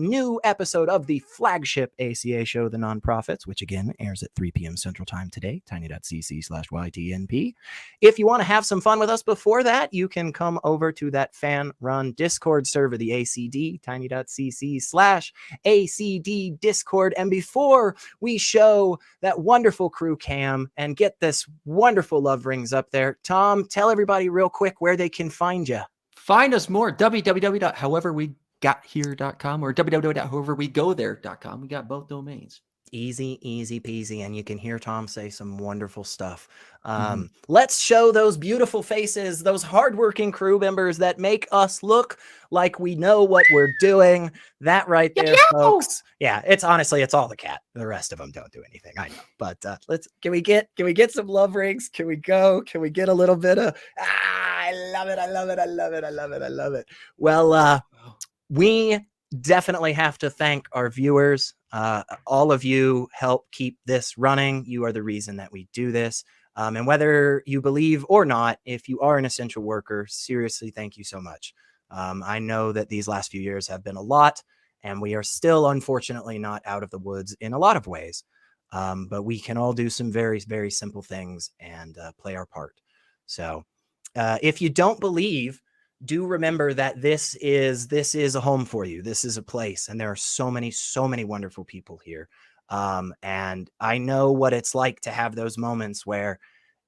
new episode of the flagship ACA show, The Nonprofits, which again airs at 3 p.m. Central Time today, tiny.cc/YTNP. If you want to have some fun with us before that, you can come over to that fan run Discord server, the ACD, tiny.cc/ACD Discord. And before we show that wonderful crew cam and get this wonderful love rings up there, Tom, tell everybody real quick where they can find you. Find us more, www.howeverwegothere.com or www.howeverwegothere.com. We got both domains. Easy peasy. And you can hear Tom say some wonderful stuff. Let's show those beautiful faces, those hardworking crew members that make us look like we know what we're doing. That right there, folks. Yeah, it's all the cat. The rest of them don't do anything, I know. But can we get some love rings? Can we get a little bit of I love it. Well, we definitely have to thank our viewers. All of you help keep this running. You are the reason that we do this. And whether you believe or not, if you are an essential worker, seriously, thank you so much. I know that these last few years have been a lot, and we are still, unfortunately, not out of the woods in a lot of ways. But we can all do some very, very simple things and play our part. So if you don't believe, do remember that this is a home for you. This is a place, and there are so many wonderful people here. And I know what it's like to have those moments where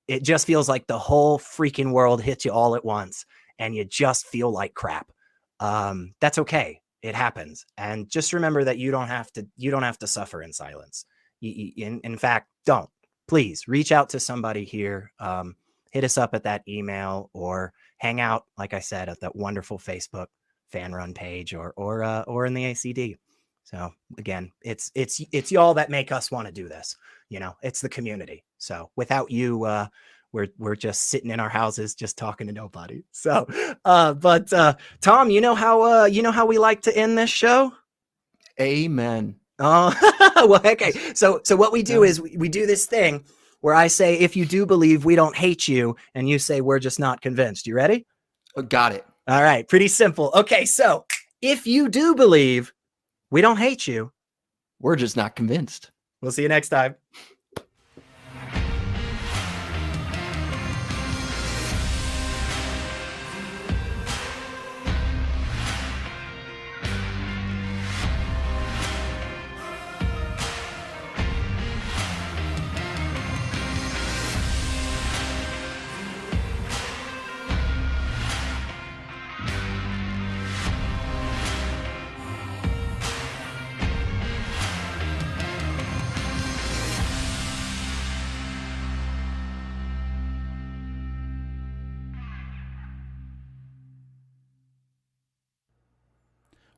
it just feels like the whole freaking world hits you all at once, and you just feel like crap. That's okay. It happens. And just remember that you don't have to suffer in silence. In fact, don't. Please reach out to somebody here. Hit us up at that email, or hang out, like I said, at that wonderful Facebook fan run page, or in the ACD. So again, it's y'all that make us want to do this. It's the community. So without you, we're just sitting in our houses, just talking to nobody. So, but Tom, you know how we like to end this show? Amen. Oh, well, okay. So what we do is we do this thing where I say, if you do believe, we don't hate you, and you say, we're just not convinced. You ready? Got it. All right. Pretty simple. Okay. So if you do believe, we don't hate you, we're just not convinced. We'll see you next time.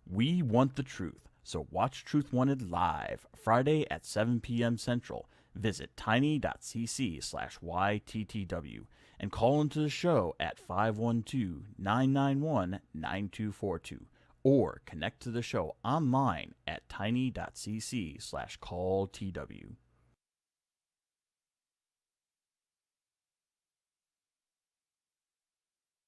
We want the truth, so watch Truth Wanted live Friday at 7 p.m. Central. Visit tiny.cc/YTTW and call into the show at 512-991-9242 or connect to the show online at tiny.cc/calltw.